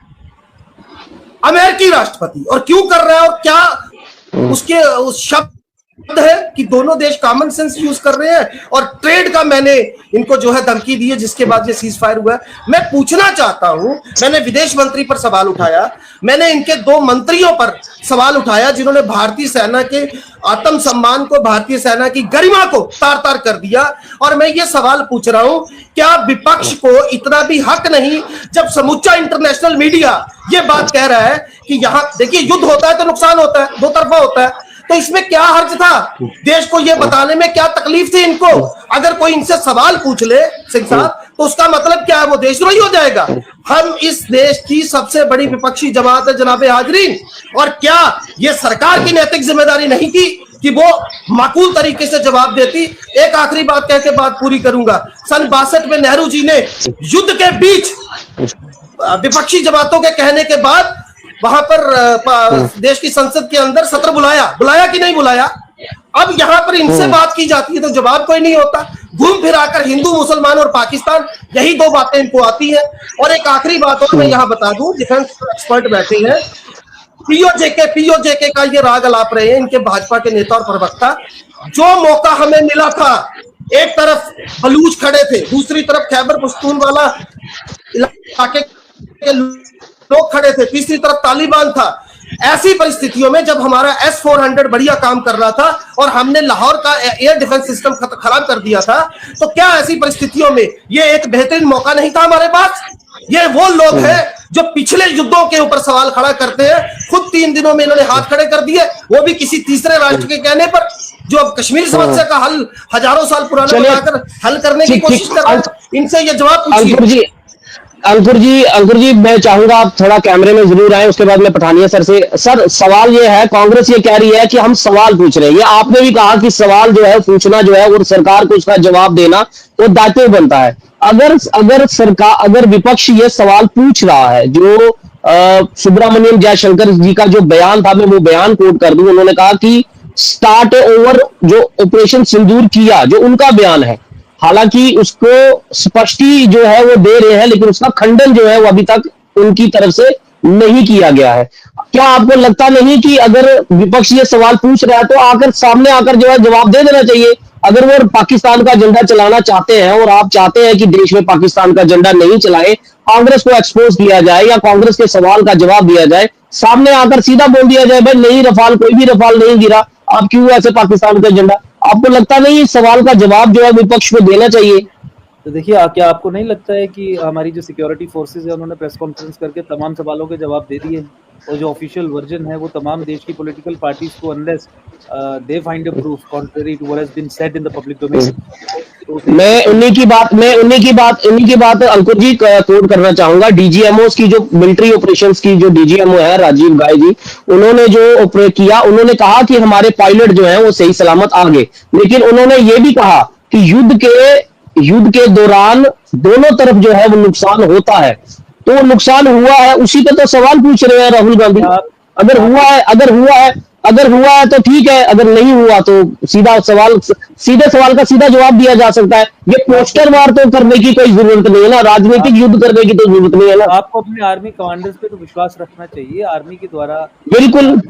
अमेरिकी राष्ट्रपति। और क्यों कर रहा है? और क्या उसके उस शब्द है कि दोनों देश कॉमन सेंस यूज कर रहे हैं, और ट्रेड का मैंने इनको जो है धमकी दी है, जिसके बाद ये सीज फायर हुआ है। मैं पूछना चाहता हूं, मैंने विदेश मंत्री पर सवाल उठाया, मैंने इनके 2 मंत्रियों पर सवाल उठाया जिन्होंने भारतीय सेना के आत्म सम्मान को, भारतीय सेना की गरिमा को तार तार कर दिया। और मैं ये सवाल पूछ रहा हूं, क्या विपक्ष को इतना भी हक नहीं, जब समूचा इंटरनेशनल मीडिया ये बात कह रहा है कि यहां देखिए युद्ध होता है तो नुकसान होता है, 2 तरफा होता है, तो इसमें क्या हर्ज था? देश को यह बताने में क्या तकलीफ थी इनको? अगर कोई इनसे सवाल पूछ ले सिंह साहब, तो उसका मतलब क्या है? वो देशद्रोही हो जाएगा। हम इस देश की सबसे बड़ी विपक्षी जमात है जनाबे हाजरीन, और क्या ये सरकार की नैतिक जिम्मेदारी नहीं थी कि वो माकूल तरीके से जवाब देती? एक आखिरी बात कह के बात पूरी करूंगा। सन 62 में नेहरू जी ने युद्ध के बीच विपक्षी जमातों के कहने के बाद वहां पर देश की संसद के अंदर सत्र बुलाया कि नहीं बुलाया? अब यहाँ पर इनसे बात की जाती है तो जवाब कोई नहीं होता। घूम फिराकर हिंदू, मुसलमान और पाकिस्तान, यही 2 बातें इनको आती है। और एक आखिरी बात और मैं यहाँ बता दूं, डिफेंस एक्सपर्ट बैठे हैं, पीओजेके का ये राग अलाप रहे हैं इनके भाजपा के नेता और प्रवक्ता। जो मौका हमें मिला था, एक तरफ बलूच खड़े थे, दूसरी तरफ खैबर पख्तूनख्वा इलाके के लोग खड़े थे, तीसरी तरफ तालिबान था। ऐसी परिस्थितियों में जब हमारा S-400 बढ़िया काम कर रहा था और हमने लाहौर का एयर डिफेंस सिस्टम खराब कर दिया था, तो क्या ऐसी परिस्थितियों में ये एक बेहतरीन मौका नहीं था हमारे पास? ये वो लोग हैं जो पिछले युद्धों के ऊपर सवाल खड़ा करते हैं। खुद 3 दिनों में इन्होंने हाथ खड़े कर दिए, वो भी किसी तीसरे राष्ट्र के कहने पर, जो अब कश्मीर समस्या का हल हजारों साल पुराना बनाकर हल करने की कोशिश कर रहे हैं। इनसे ये जवाब पूछिए। अंकुर जी मैं चाहूंगा आप थोड़ा कैमरे में जरूर आए, उसके बाद मैं पठानिया सर से। सर सवाल ये है, कांग्रेस ये कह रही है कि हम सवाल पूछ रहे हैं। ये आपने भी कहा कि सवाल जो है पूछना जो है और सरकार को उसका जवाब देना वो दायित्व बनता है। अगर विपक्ष ये सवाल पूछ रहा है, जो सुब्रमण्यम जयशंकर जी का जो बयान था, मैं वो बयान कोट कर दूं। उन्होंने कहा कि स्टार्ट ओवर जो ऑपरेशन सिंदूर किया, जो उनका बयान है, हालांकि उसको स्पष्टी जो है वो दे रहे हैं, लेकिन उसका खंडन जो है वो अभी तक उनकी तरफ से नहीं किया गया है। क्या आपको लगता नहीं कि अगर विपक्ष ये सवाल पूछ रहा है तो आकर सामने आकर जो है जवाब दे देना चाहिए? अगर वो पाकिस्तान का झंडा चलाना चाहते हैं और आप चाहते हैं कि देश में पाकिस्तान का झंडा नहीं चलाए, कांग्रेस को एक्सपोज किया जाए या कांग्रेस के सवाल का जवाब दिया जाए, सामने आकर सीधा बोल दिया जाए भाई नहीं रफाल, कोई भी रफाल नहीं गिरा, आप क्यों ऐसे पाकिस्तान का झंडा? आपको लगता नहीं इस सवाल का जवाब जो है विपक्ष को देना चाहिए? तो देखिए, क्या आपको नहीं लगता है कि हमारी जो सिक्योरिटी फोर्सेज है उन्होंने प्रेस कॉन्फ्रेंस करके तमाम सवालों के जवाब दे दिए हैं, और जो ऑफिशियल वर्जन है वो तमाम देश की पॉलिटिकल पार्टीज को unless they find a proof contrary to what has been said in the public domain. मैं उन्हीं की बात अंकुर जी कोट करना चाहूंगा। डीजीएमओ की जो मिलिट्री ऑपरेशंस की जो डीजीएमओ है राजीव गाय जी, उन्होंने जो ऑपरेट किया, उन्होंने कहा कि हमारे पायलट जो हैं वो सही सलामत आ गए, लेकिन उन्होंने ये भी कहा कि युद्ध के दौरान दोनों तरफ जो है वो नुकसान होता है, तो वो नुकसान हुआ है उसी पे तो सवाल पूछ रहे हैं राहुल गांधी। अगर हुआ है तो ठीक है, अगर नहीं हुआ तो सीधे सवाल का सीधा जवाब दिया जा सकता है। ये पोस्टर वार तो करने की कोई जरूरत नहीं है ना, राजनीतिक युद्ध करने की तो जरूरत नहीं है ना। आपको अपने आर्मी कमांडर्स पे तो विश्वास रखना चाहिए। आर्मी के द्वारा, बिल्कुल,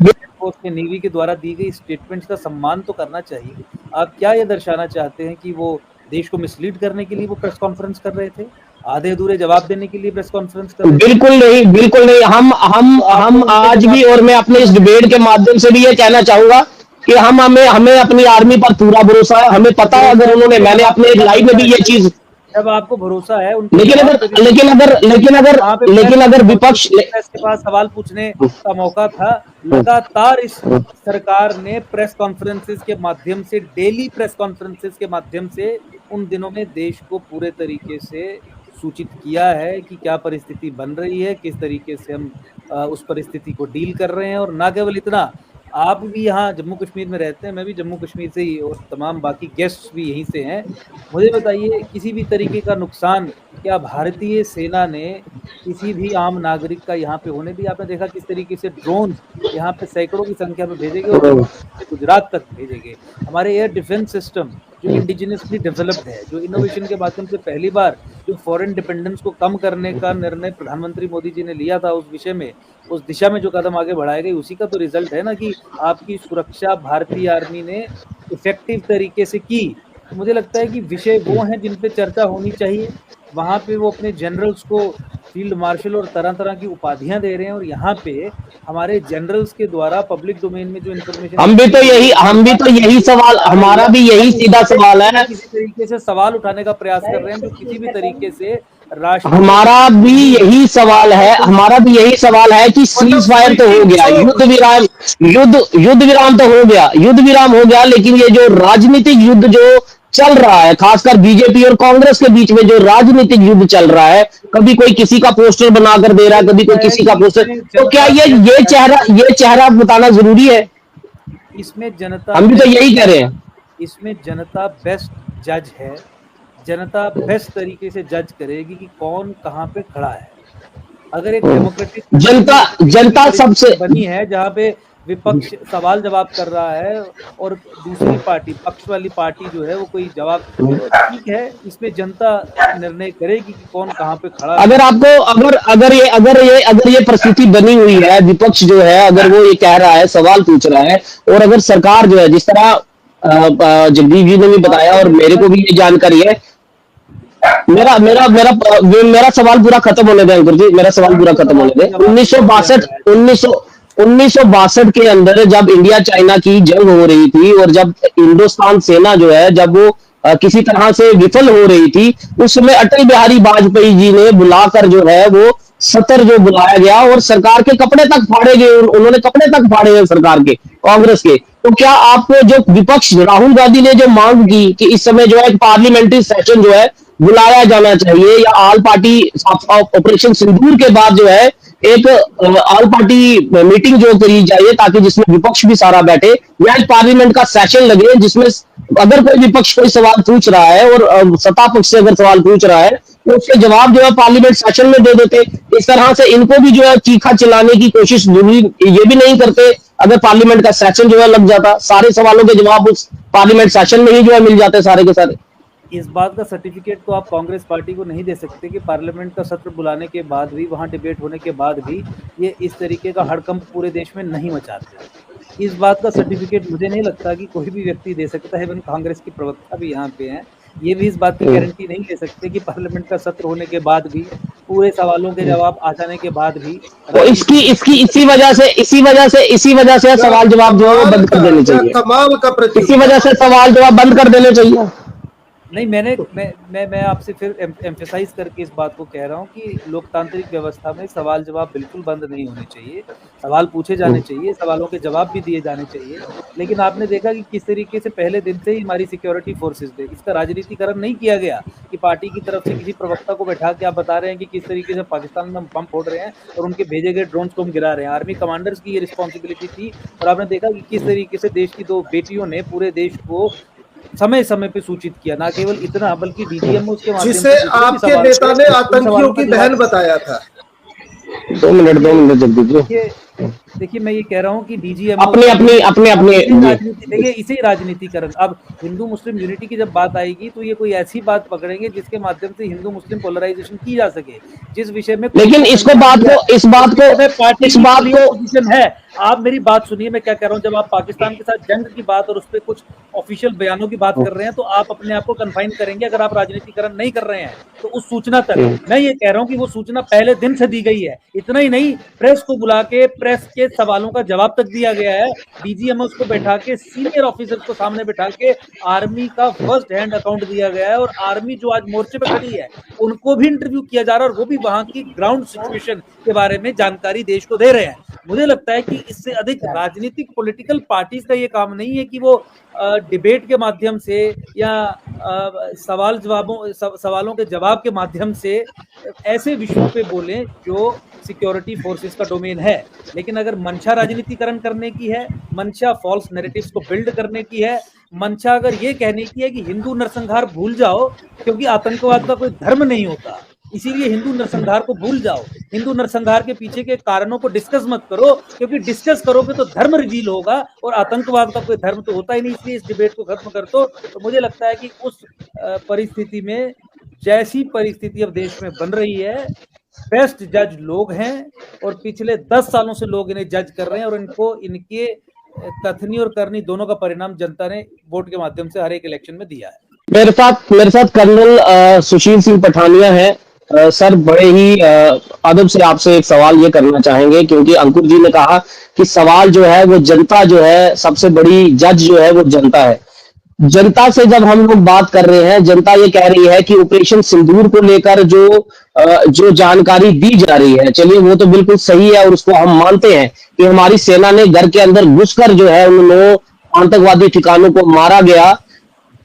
नेवी के द्वारा दी गई स्टेटमेंट्स का सम्मान तो करना चाहिए। आप क्या ये दर्शाना चाहते हैं कि वो देश को मिसलीड करने के लिए वो प्रेस कॉन्फ्रेंस कर रहे थे, आधे अधूरे जवाब देने के लिए प्रेस कॉन्फ्रेंस कर रहे थे? बिल्कुल नहीं। हम आज भी, और मैं अपने इस डिबेट के माध्यम से भी ये कहना चाहूंगा कि हमें अपनी आर्मी पर पूरा भरोसा है। हमें पता है, अगर मैंने अपने एक लाइव में भी ये चीज, जब आपको भरोसा है लेकिन अगर विपक्ष के पास सवाल पूछने का मौका था, लगातार इस सरकार ने प्रेस कॉन्फ्रेंसेस के माध्यम से, डेली प्रेस कॉन्फ्रेंसेस के माध्यम से उन दिनों में देश को पूरे तरीके से सूचित किया है कि क्या परिस्थिति बन रही है, किस तरीके से हम उस परिस्थिति को डील कर रहे हैं। और ना केवल इतना, आप भी यहाँ जम्मू कश्मीर में रहते हैं, मैं भी जम्मू कश्मीर से ही, और तमाम बाकी गेस्ट भी यहीं से हैं। मुझे बताइए, किसी भी तरीके का नुकसान क्या भारतीय सेना ने किसी भी आम नागरिक का यहाँ पे होने दिया? आपने देखा किस तरीके से ड्रोन यहाँ पे सैकड़ों की संख्या में भेजे गए और गुजरात तक भेजे गए। हमारे एयर डिफेंस सिस्टम जो इंडिजिनियसली डेवलप्ड है, जो इनोवेशन के माध्यम से पहली बार जो फॉरेन डिपेंडेंस को कम करने का निर्णय प्रधानमंत्री मोदी जी ने लिया था, उस विषय में, उस दिशा में जो कदम आगे बढ़ाए गए, उसी का तो रिजल्ट है ना कि आपकी सुरक्षा भारतीय आर्मी ने इफेक्टिव तरीके से की। तो मुझे लगता है कि विषय वो हैं जिन पे चर्चा होनी चाहिए। वहां पे वो अपने जनरल्स को फील्ड मार्शल और तरह तरह की उपाधियां दे रहे हैं, और यहाँ पे हमारे जनरल्स के द्वारा पब्लिक डोमेन में जो इन्फॉर्मेशन, हम भी तो यही सवाल, हमारा भी यही सीधा सवाल है, किसी तरीके से सवाल उठाने का प्रयास कर रहे हैं जो किसी भी तरीके से हमारा भी यही सवाल है कि सीज फायर तो हो गया, युद्ध विराम हो गया, लेकिन ये जो राजनीतिक युद्ध जो चल रहा है, खासकर बीजेपी और कांग्रेस के बीच में जो राजनीतिक युद्ध चल रहा है, कभी कोई किसी का पोस्टर बनाकर दे रहा है, कभी कोई किसी का पोस्टर, तो क्या ये चेहरा बताना जरूरी है? इसमें जनता, हम भी तो यही कह रहे हैं, इसमें जनता बेस्ट जज है। जनता बेस्ट तरीके से जज करेगी कि कौन कहाँ पे खड़ा है। अगर एक डेमोक्रेटिक जनता सबसे बनी है जहाँ पे विपक्ष सवाल जवाब कर रहा है और दूसरी पार्टी, पक्ष वाली पार्टी जो है वो कोई जवाब, ठीक है, इसमें जनता निर्णय करेगी कि कौन कहाँ पे खड़ा है। अगर ये परिस्थिति बनी हुई है, विपक्ष जो है अगर वो ये कह रहा है, सवाल पूछ रहा है, और अगर सरकार जो है, जिस तरह जगदीश जी ने भी बताया और मेरे को भी ये जानकारी है, मेरा सवाल पूरा खत्म होने दें अंकुर जी, मेरा सवाल पूरा खत्म होने दें। 1962 के अंदर जब इंडिया चाइना की जंग हो रही थी और जब हिंदुस्तान सेना जो है जब वो किसी तरह से विफल हो रही थी, उस समय अटल बिहारी वाजपेयी जी ने बुलाकर जो है वो सत्र जो बुलाया गया और सरकार के कपड़े तक फाड़े गए, उन्होंने कपड़े तक फाड़े हैं सरकार के, कांग्रेस के। तो क्या आपको जो विपक्ष राहुल गांधी ने जो मांग की कि इस समय जो है पार्लियामेंट्री सेशन जो है बुलाया जाना चाहिए, या ऑल पार्टी ऑपरेशन सिंदूर के बाद जो है एक ऑल पार्टी मीटिंग जो करी जाए ताकि जिसमें विपक्ष भी सारा बैठे, या एक पार्लियामेंट का सेशन लगे जिसमें अगर कोई विपक्ष कोई सवाल पूछ रहा है और सत्ता पक्ष से अगर सवाल पूछ रहा है तो उसके जवाब जो है पार्लियामेंट सेशन में दे देते। इस तरह से इनको भी जो है चीखा चिल्लाने की कोशिश ये भी नहीं करते। अगर पार्लियामेंट का सेशन जो है लग जाता, सारे सवालों के जवाब उस पार्लियामेंट सेशन में ही जो है मिल जाते सारे के सारे। इस बात का सर्टिफिकेट तो आप कांग्रेस पार्टी को नहीं दे सकते कि पार्लियामेंट का सत्र बुलाने के बाद भी, वहां डिबेट होने के बाद भी ये इस तरीके का हड़कंप पूरे देश में नहीं मचाते। इस बात का सर्टिफिकेट मुझे नहीं लगता कि कोई भी व्यक्ति दे सकता है। इवन कांग्रेस की प्रवक्ता भी यहाँ पे हैं, ये भी इस बात की गारंटी नहीं दे सकते कि पार्लियामेंट का सत्र होने के बाद भी, पूरे सवालों के जवाब आ जाने के बाद भी तो इसी वजह से सवाल जवाब जो है वो बंद कर देने चाहिए। कमाल का प्रतीक। इसी वजह से सवाल जवाब बंद कर देने चाहिए। नहीं, मैं आपसे फिर एम्फेसाइज करके इस बात को कह रहा हूँ कि लोकतांत्रिक व्यवस्था में सवाल जवाब बिल्कुल बंद नहीं होने चाहिए। सवाल पूछे जाने चाहिए, सवालों के जवाब भी दिए जाने चाहिए। लेकिन आपने देखा कि किस तरीके से पहले दिन से ही हमारी सिक्योरिटी फोर्सेस ने इसका राजनीतिकरण नहीं किया गया कि पार्टी की तरफ से किसी प्रवक्ता को बैठा के आप बता रहे हैं कि किस तरीके से पाकिस्तान में हम बम फोड़ रहे हैं और उनके भेजे गए ड्रोन्स को हम गिरा रहे हैं। आर्मी कमांडर्स की ये रिस्पॉन्सिबिलिटी थी। और आपने देखा कि किस तरीके से देश की 2 बेटियों ने पूरे देश को समय समय पे सूचित किया, ना केवल इतना बल्कि डीजीएमओ के माध्यम जिसे आपके नेता ने आतंकियों की बहन बताया था। 2 मिनट जब दीजिए। देखिए मैं ये कह रहा हूँ कि डीजीएमओ अपने देखिए इसे राजनीतिकरण। अब हिंदू मुस्लिम यूनिटी की जब बात आएगी तो ये कोई ऐसी बात पकड़ेंगे जिसके माध्यम से हिंदू मुस्लिम पोलराइजेशन की जा सके, जिस विषय में लेकिन इस बात को पोजीशन है। आप मेरी बात सुनिए, मैं क्या कह रहा हूँ। जब आप पाकिस्तान के साथ जंग की बात और उस पर कुछ ऑफिशियल बयानों की बात कर रहे हैं तो आप अपने आप को कन्फाइन करेंगे। अगर आप राजनीतिकरण नहीं कर रहे हैं तो उस सूचना तक, मैं ये कह रहा हूँ कि वो सूचना पहले दिन से दी गई है। इतना ही नहीं, प्रेस को बुला के प्रेस के सवालों का जवाब तक दिया गया है। डीजीएमओ को बैठा के, सीनियर ऑफिसर्स को सामने बैठा के आर्मी का फर्स्ट हैंड अकाउंट दिया गया है। और आर्मी जो आज मोर्चे पे खड़ी है उनको भी इंटरव्यू किया जा रहा है और वो भी वहां की ग्राउंड सिचुएशन के बारे में जानकारी देश को दे रहे हैं। मुझे लगता है कि इससे अधिक राजनीतिक पॉलिटिकल पार्टीज का ये काम नहीं है कि वो डिबेट के माध्यम से या सवालों के जवाब के माध्यम से ऐसे विषयों पे बोलें जो सिक्योरिटी फोर्सेस का डोमेन है। लेकिन अगर मंशा राजनीतिकरण करने की है, मंशा फॉल्स नैरेटिव्स को बिल्ड करने की है, मंशा अगर ये कहने की है कि हिंदू नरसंहार भूल जाओ क्योंकि आतंकवाद का कोई धर्म नहीं होता, इसीलिए हिंदू नरसंहार को भूल जाओ, हिंदू नरसंहार के पीछे के कारणों को डिस्कस मत करो क्योंकि डिस्कस करोगे तो धर्म रिवील होगा और आतंकवाद का कोई धर्म तो होता ही नहीं, इसलिए इस डिबेट को खत्म कर दो। तो मुझे लगता है कि उस परिस्थिति में, जैसी परिस्थिति अब देश में बन रही है, बेस्ट जज लोग हैं और पिछले 10 सालों से लोग इन्हें जज कर रहे हैं और इनको इनके कथनी और करनी दोनों का परिणाम जनता ने वोट के माध्यम से हर एक इलेक्शन में दिया है। मेरे साथ कर्नल सुशील सिंह पठानिया है। सर, बड़े ही अदब से आपसे एक सवाल ये करना चाहेंगे क्योंकि अंकुर जी ने कहा कि सवाल जो है वो जनता जो है, सबसे बड़ी जज जो है वो जनता है। जनता से जब हम लोग बात कर रहे हैं, जनता ये कह रही है कि ऑपरेशन सिंदूर को लेकर जो जानकारी दी जा रही है, चलिए वो तो बिल्कुल सही है और उसको हम मानते हैं कि हमारी सेना ने घर के अंदर घुसकर जो है उन 9 आतंकवादी ठिकानों को मारा गया,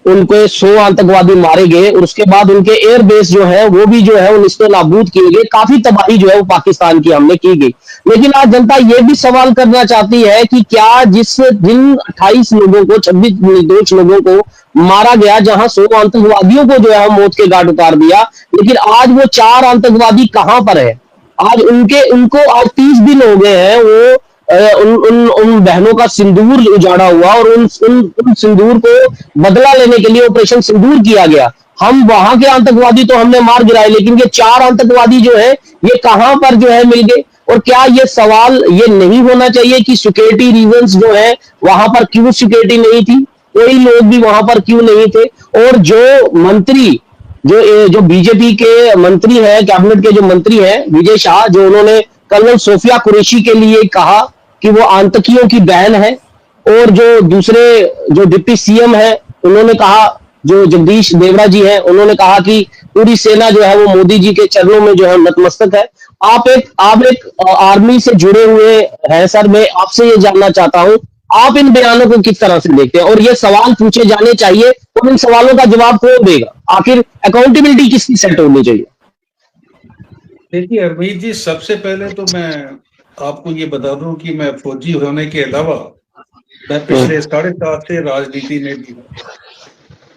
उनको 100 आतंकवादी मारे गए और उसके बाद उनके एयरबेस जो है वो भी जो है निस्ते नाबूद किए गए। काफी तबाही जो है वो पाकिस्तान की हमने की गई। लेकिन आज जनता ये भी सवाल करना चाहती है कि क्या जिन 28 लोगों को, 26 निर्दोष लोगों को मारा गया, जहां 100 आतंकवादियों को जो है मौत के घाट उतार दिया, लेकिन आज वो 4 आतंकवादी कहां पर है? आज उनको आज 30 दिन हो गए हैं, वो उन बहनों का सिंदूर उजाड़ा हुआ और उन सिंदूर को बदला लेने के लिए ऑपरेशन सिंदूर किया गया। हम वहां के आतंकवादी तो हमने मार गिराए, लेकिन ये 4 आतंकवादी जो है ये कहां पर जो है मिल गए? और क्या ये सवाल ये नहीं होना चाहिए कि सिक्योरिटी रीजंस जो है वहां पर क्यों सिक्योरिटी नहीं थी, कोई लोग भी वहां पर क्यों नहीं थे? और जो मंत्री, जो बीजेपी के मंत्री हैं, कैबिनेट के जो मंत्री हैं विजय शाह, जो उन्होंने कर्नल सोफिया कुरैशी के लिए कहा कि वो आतंकियों की बहन है, और जो दूसरे जो डिप्टी सीएम है उन्होंने कहा, जो जगदीश देवड़ा जी हैं, उन्होंने कहा कि पूरी सेना जो है वो मोदी जी के चरणों में जो है नतमस्तक है। आप एक आर्मी से जुड़े हुए हैं सर, मैं आपसे ये जानना चाहता हूं, आप इन बयानों को किस तरह से देखते हैं और ये सवाल पूछे जाने चाहिए और इन सवालों का जवाब कौन देगा? आखिर अकाउंटेबिलिटी किसकी सेट होनी चाहिए? देखिए हरमीत जी, सबसे पहले तो मैं आपको ये बता दूं कि मैं फौजी होने के अलावा मैं पिछले 7.5 से राजनीति में भी हूँ।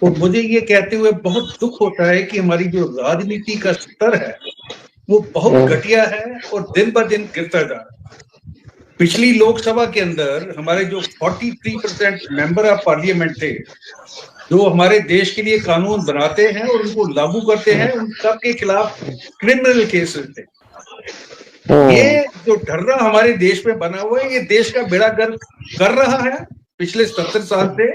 तो मुझे ये कहते हुए बहुत दुख होता है कि हमारी जो राजनीति का स्तर है वो बहुत घटिया है और दिन ब दिन गिरता जा रहा है। पिछली लोकसभा के अंदर हमारे जो 43% मेंबर ऑफ पार्लियामेंट थे जो हमारे देश के लिए कानून बनाते हैं और उनको लागू करते हैं, उन सब के खिलाफ क्रिमिनल केसेस थे। ये जो ढर्रा हमारे देश में बना हुआ है, ये देश का बेड़ा गर्क कर रहा है पिछले 70 साल से,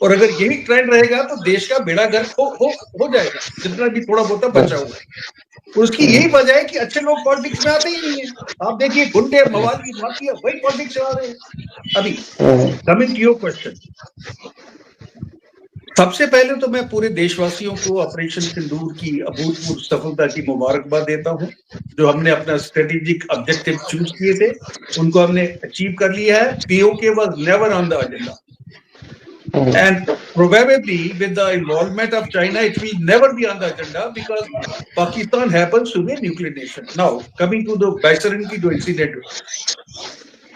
और अगर यही ट्रेंड रहेगा तो देश का बेड़ा गर्क हो जाएगा, जितना भी थोड़ा बहुत बचा हुआ है। उसकी यही वजह है कि अच्छे लोग पॉलिटिक्स में आते ही नहीं है। आप देखिए, गुंडे, मवाली, माफिया, वही पॉलिटिक्स में आ रहे हैं। अभी कमिंग टू योर क्वेश्चन, सबसे पहले तो मैं पूरे देशवासियों को ऑपरेशन सिंदूर की अभूतपूर्व सफलता की मुबारकबाद देता हूं। जो हमने अपना स्ट्रेटेजिक ऑब्जेक्टिव चूज किए थे, उनको हमने अचीव कर लिया है। PoK was never on the agenda, and probably with the involvement of China it will never be on the agenda because Pakistan happens to be a nuclear nation. Now coming to the Baisaran की जो incident हुआ,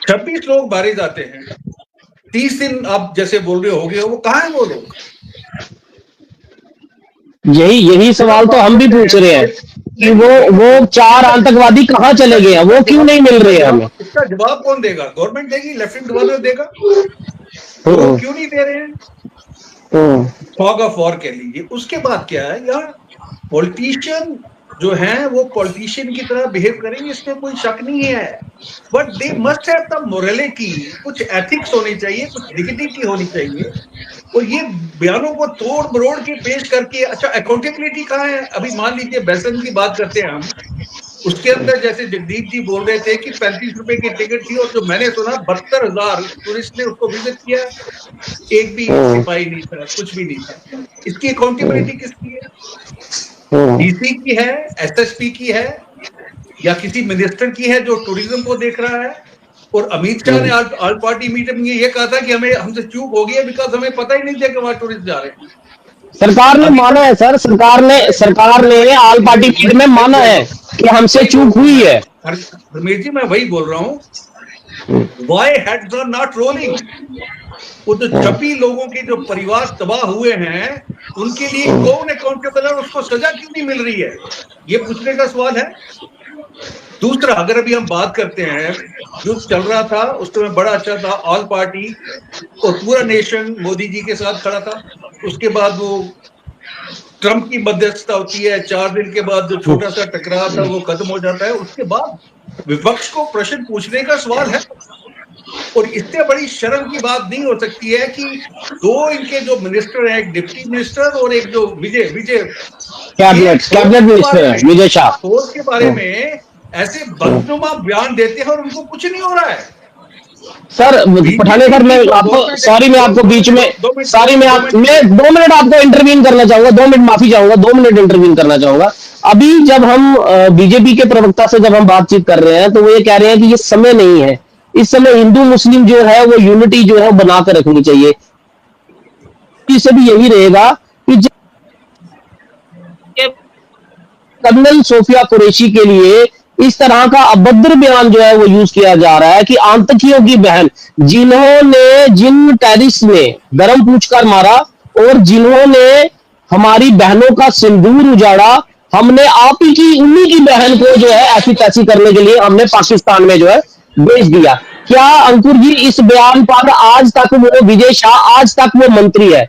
26 लोग मारे जाते हैं, 30 दिन आप जैसे बोल रहे होगे, वो कहाँ है वो लोग? यही सवाल तो हम भी पूछ रहे हैं कि वो 4 आतंकवादी कहाँ चले गए हैं, वो क्यों नहीं मिल रहे हैं हमें? इसका जवाब कौन देगा? गवर्नमेंट देगी, लेफ्टिनेंट गवर्नर देगा, तो क्यों नहीं दे रहे हैं? फॉग ऑफ वॉर कह लीजिए। उसके बाद क्या है, यहाँ पॉलिटिशियन जो हैं वो पॉलिटिशियन की तरह बिहेव करेंगे, इसमें कोई शक नहीं है, but they must have the morality, कुछ एथिक्स होनी चाहिए, कुछ डिग्निटी होनी चाहिए। और ये बयानों को तोड़ मरोड़ के पेश करके, अच्छा अकाउंटेबिलिटी कहाँ है? अभी मान लीजिए बैसन की बात करते हैं हम, उसके अंदर जैसे जगदीप जी बोल रहे थे कि 35 रुपए की टिकट थी, और जो मैंने सुना 72,000 टूरिस्ट ने उसको विजिट किया, एक भी सिपाही नहीं था, कुछ भी नहीं था। इसकी अकाउंटेबिलिटी किसकी है? डीसी की है, एसएसपी की है, या किसी मिनिस्टर की है जो टूरिज्म को देख रहा है? और अमित शाह ने आज ऑल पार्टी मीटिंग में ये कहा था कि हमसे चूक हो गई है, बिकॉज हमें पता ही नहीं था कि वहां टूरिस्ट जा रहे हैं। सरकार ने माना है सर, सरकार ने ऑल पार्टी मीट में माना है कि हमसे चूक हुई है। रमेश जी, मैं वही बोल रहा हूँ, why heads are not rolling? वो जो 26 लोगों के जो परिवार तबाह हुए हैं, उनके लिए कौन अकाउंटेबल है, उसको सजा क्यों नहीं मिल रही है? ये पूछने का सवाल है। दूसरा, अगर अभी हम बात करते हैं, जो चल रहा था उसमें बड़ा अच्छा था, ऑल पार्टी और पूरा नेशन मोदी जी के साथ खड़ा था। उसके बाद वो ट्रंप की मध्यस्थता होती है, 4 दिन के बाद जो छोटा सा टकराव था वो खत्म हो जाता है। उसके बाद विपक्ष को प्रश्न पूछने का सवाल है, और इससे बड़ी शर्म की बात नहीं हो सकती है कि 2 इनके जो मिनिस्टर हैं, एक डिप्टी मिनिस्टर और एक जो विजय cabinet minister Vijay Shah, force के बारे में ऐसे बदनुमा बयान देते हैं और उनको कुछ नहीं हो रहा है। सर पठाने सर, मैं आपको बीच में 2 मिनट आपको इंटरवीन करना चाहूंगा, 2 मिनट माफी चाहूंगा, 2 मिनट इंटरवीन करना चाहूंगा। अभी जब हम बीजेपी के प्रवक्ता से जब हम बातचीत कर रहे हैं, तो वो ये कह रहे हैं कि ये समय नहीं है, इस समय हिंदू मुस्लिम जो है वो यूनिटी जो है बना कर रखनी चाहिए। इससे भी यही रहेगा कि कर्नल सोफिया कुरैशी के लिए इस तरह का अभद्र बयान जो है वो यूज किया जा रहा है कि आतंकियों की बहन, जिन टेररिस्ट ने गरम पूछकर मारा और जिन्होंने हमारी बहनों का सिंदूर उजाड़ा, हमने आप ही की उन्हीं की बहन को जो है ऐसी तैसी करने के लिए हमने पाकिस्तान में जो है भेज दिया। क्या अंकुर जी, इस बयान पर आज तक वो विजय शाह, आज तक वो मंत्री है,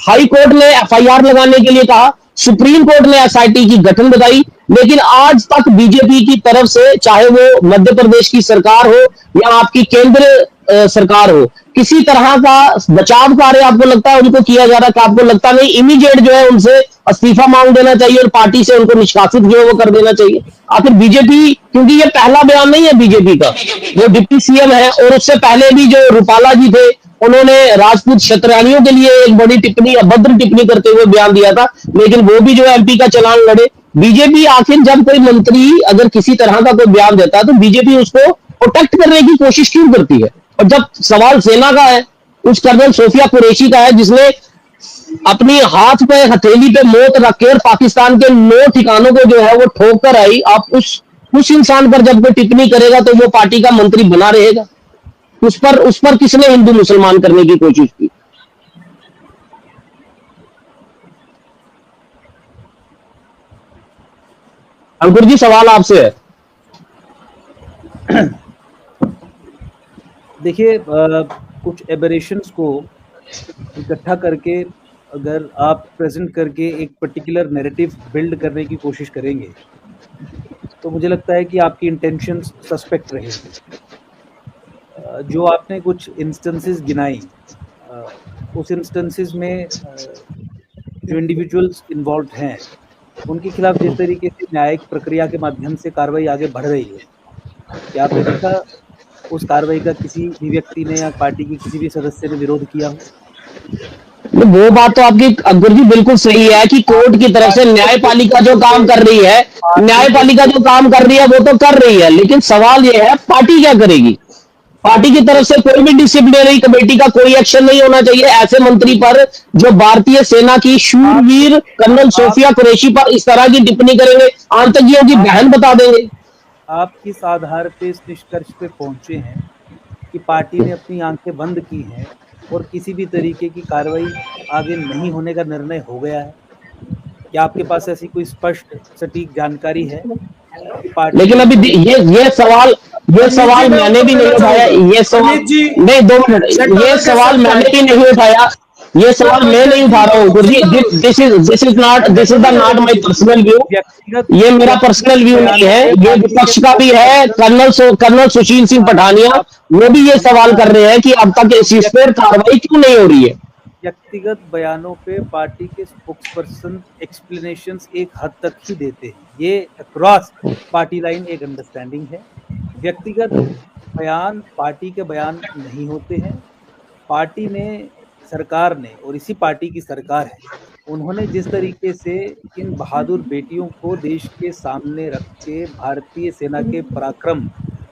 हाई कोर्ट ने एफआईआर लगाने के लिए कहा, सुप्रीम कोर्ट ने एसआईटी की गठन बताई, लेकिन आज तक बीजेपी की तरफ से, चाहे वो मध्य प्रदेश की सरकार हो या आपकी केंद्र सरकार हो, किसी तरह का बचाव कार्य आपको लगता है उनको किया जा रहा है? आपको लगता नहीं इमीडिएट जो है उनसे इस्तीफा मांग देना चाहिए और पार्टी से उनको निष्कासित जो है वो कर देना चाहिए? आखिर बीजेपी, क्योंकि ये पहला बयान नहीं है बीजेपी का, वो डिप्टी सीएम है, और उससे पहले भी जो रूपाला जी थे, उन्होंने राजपूत क्षत्रियों के लिए एक बड़ी टिप्पणी, अभद्र टिप्पणी करते हुए बयान दिया था, लेकिन वो भी जो है एमपी का चलान लड़े। बीजेपी आखिर जब कोई मंत्री अगर किसी तरह का कोई बयान देता है तो बीजेपी उसको प्रोटेक्ट करने की कोशिश क्यों करती है? और जब सवाल सेना का है, उस कर्नल सोफिया कुरैशी का है जिसने अपनी हाथ पे हथेली पे मौत रख के और पाकिस्तान के 9 ठिकानों को जो है वो ठोक कर आई, आप उस इंसान पर जब कोई टिप्पणी करेगा तो वो पार्टी का मंत्री बना रहेगा? उस पर किसने हिंदू मुसलमान करने की कोशिश की? अंकुर जी, सवाल आपसे है। देखिए, कुछ एबरेशंस को इकट्ठा करके अगर आप प्रेजेंट करके एक पर्टिकुलर नैरेटिव बिल्ड करने की कोशिश करेंगे तो मुझे लगता है कि आपकी इंटेंशंस सस्पेक्ट रहेंगी। जो आपने कुछ इंस्टेंसेस गिनाई, उस इंस्टेंसेस में जो इंडिविजुअल्स इन्वॉल्व हैं उनके खिलाफ जिस तरीके से न्यायिक प्रक्रिया के माध्यम से कार्रवाई आगे बढ़ रही है, क्या आपने देखा उस कार्रवाई का किसी भी व्यक्ति ने या पार्टी के किसी भी सदस्य ने विरोध किया हो? वो बात तो आपकी अकबर जी बिल्कुल सही है कि कोर्ट की तरफ से न्यायपालिका जो काम कर रही है, न्यायपालिका जो काम कर रही है वो तो कर रही है, लेकिन सवाल ये है पार्टी क्या करेगी। पार्टी की तरफ से कोई भी डिसिप्लिनरी कमेटी का कोई एक्शन नहीं होना चाहिए ऐसे मंत्री पर जो भारतीय सेना की शूरवीर कर्नल सोफिया कुरैशी पर इस तरह की टिप्पणी करेंगे, आतंकियों की बहन बता देंगे। आप किस आधार पे इस निष्कर्ष पे पहुंचे हैं कि पार्टी ने अपनी आंखें बंद की हैं और किसी भी तरीके की कार्रवाई आगे नहीं होने का निर्णय हो गया है? क्या आपके पास ऐसी कोई स्पष्ट सटीक जानकारी है कि पार्टी? लेकिन अभी ये सवाल मैंने भी नहीं उठाया, ये सवाल नहीं, 2 मिनट, ये सवाल मैंने भी नहीं उठाया, ये सवाल मैं नहीं उठा रहा हूँ गुरुजी। This is the not my personal view, ये मेरा पर्सनल व्यू नहीं है, ये विपक्ष का भी है। कर्नल सुशील सिंह पठानिया वो भी ये सवाल कर रहे हैं कि अब तक इस पर कार्रवाई क्यों नहीं हो रही है। व्यक्तिगत बयानों पे पार्टी के स्पोक्सपर्सन एक्सप्लेनेशंस एक हद तक ही देते हैं, ये अक्रॉस पार्टी लाइन एक अंडरस्टैंडिंग है। व्यक्तिगत बयान पार्टी के बयान नहीं होते हैं। पार्टी ने, सरकार ने, और इसी पार्टी की सरकार है, उन्होंने जिस तरीके से इन बहादुर बेटियों को देश के सामने रख के भारतीय सेना के पराक्रम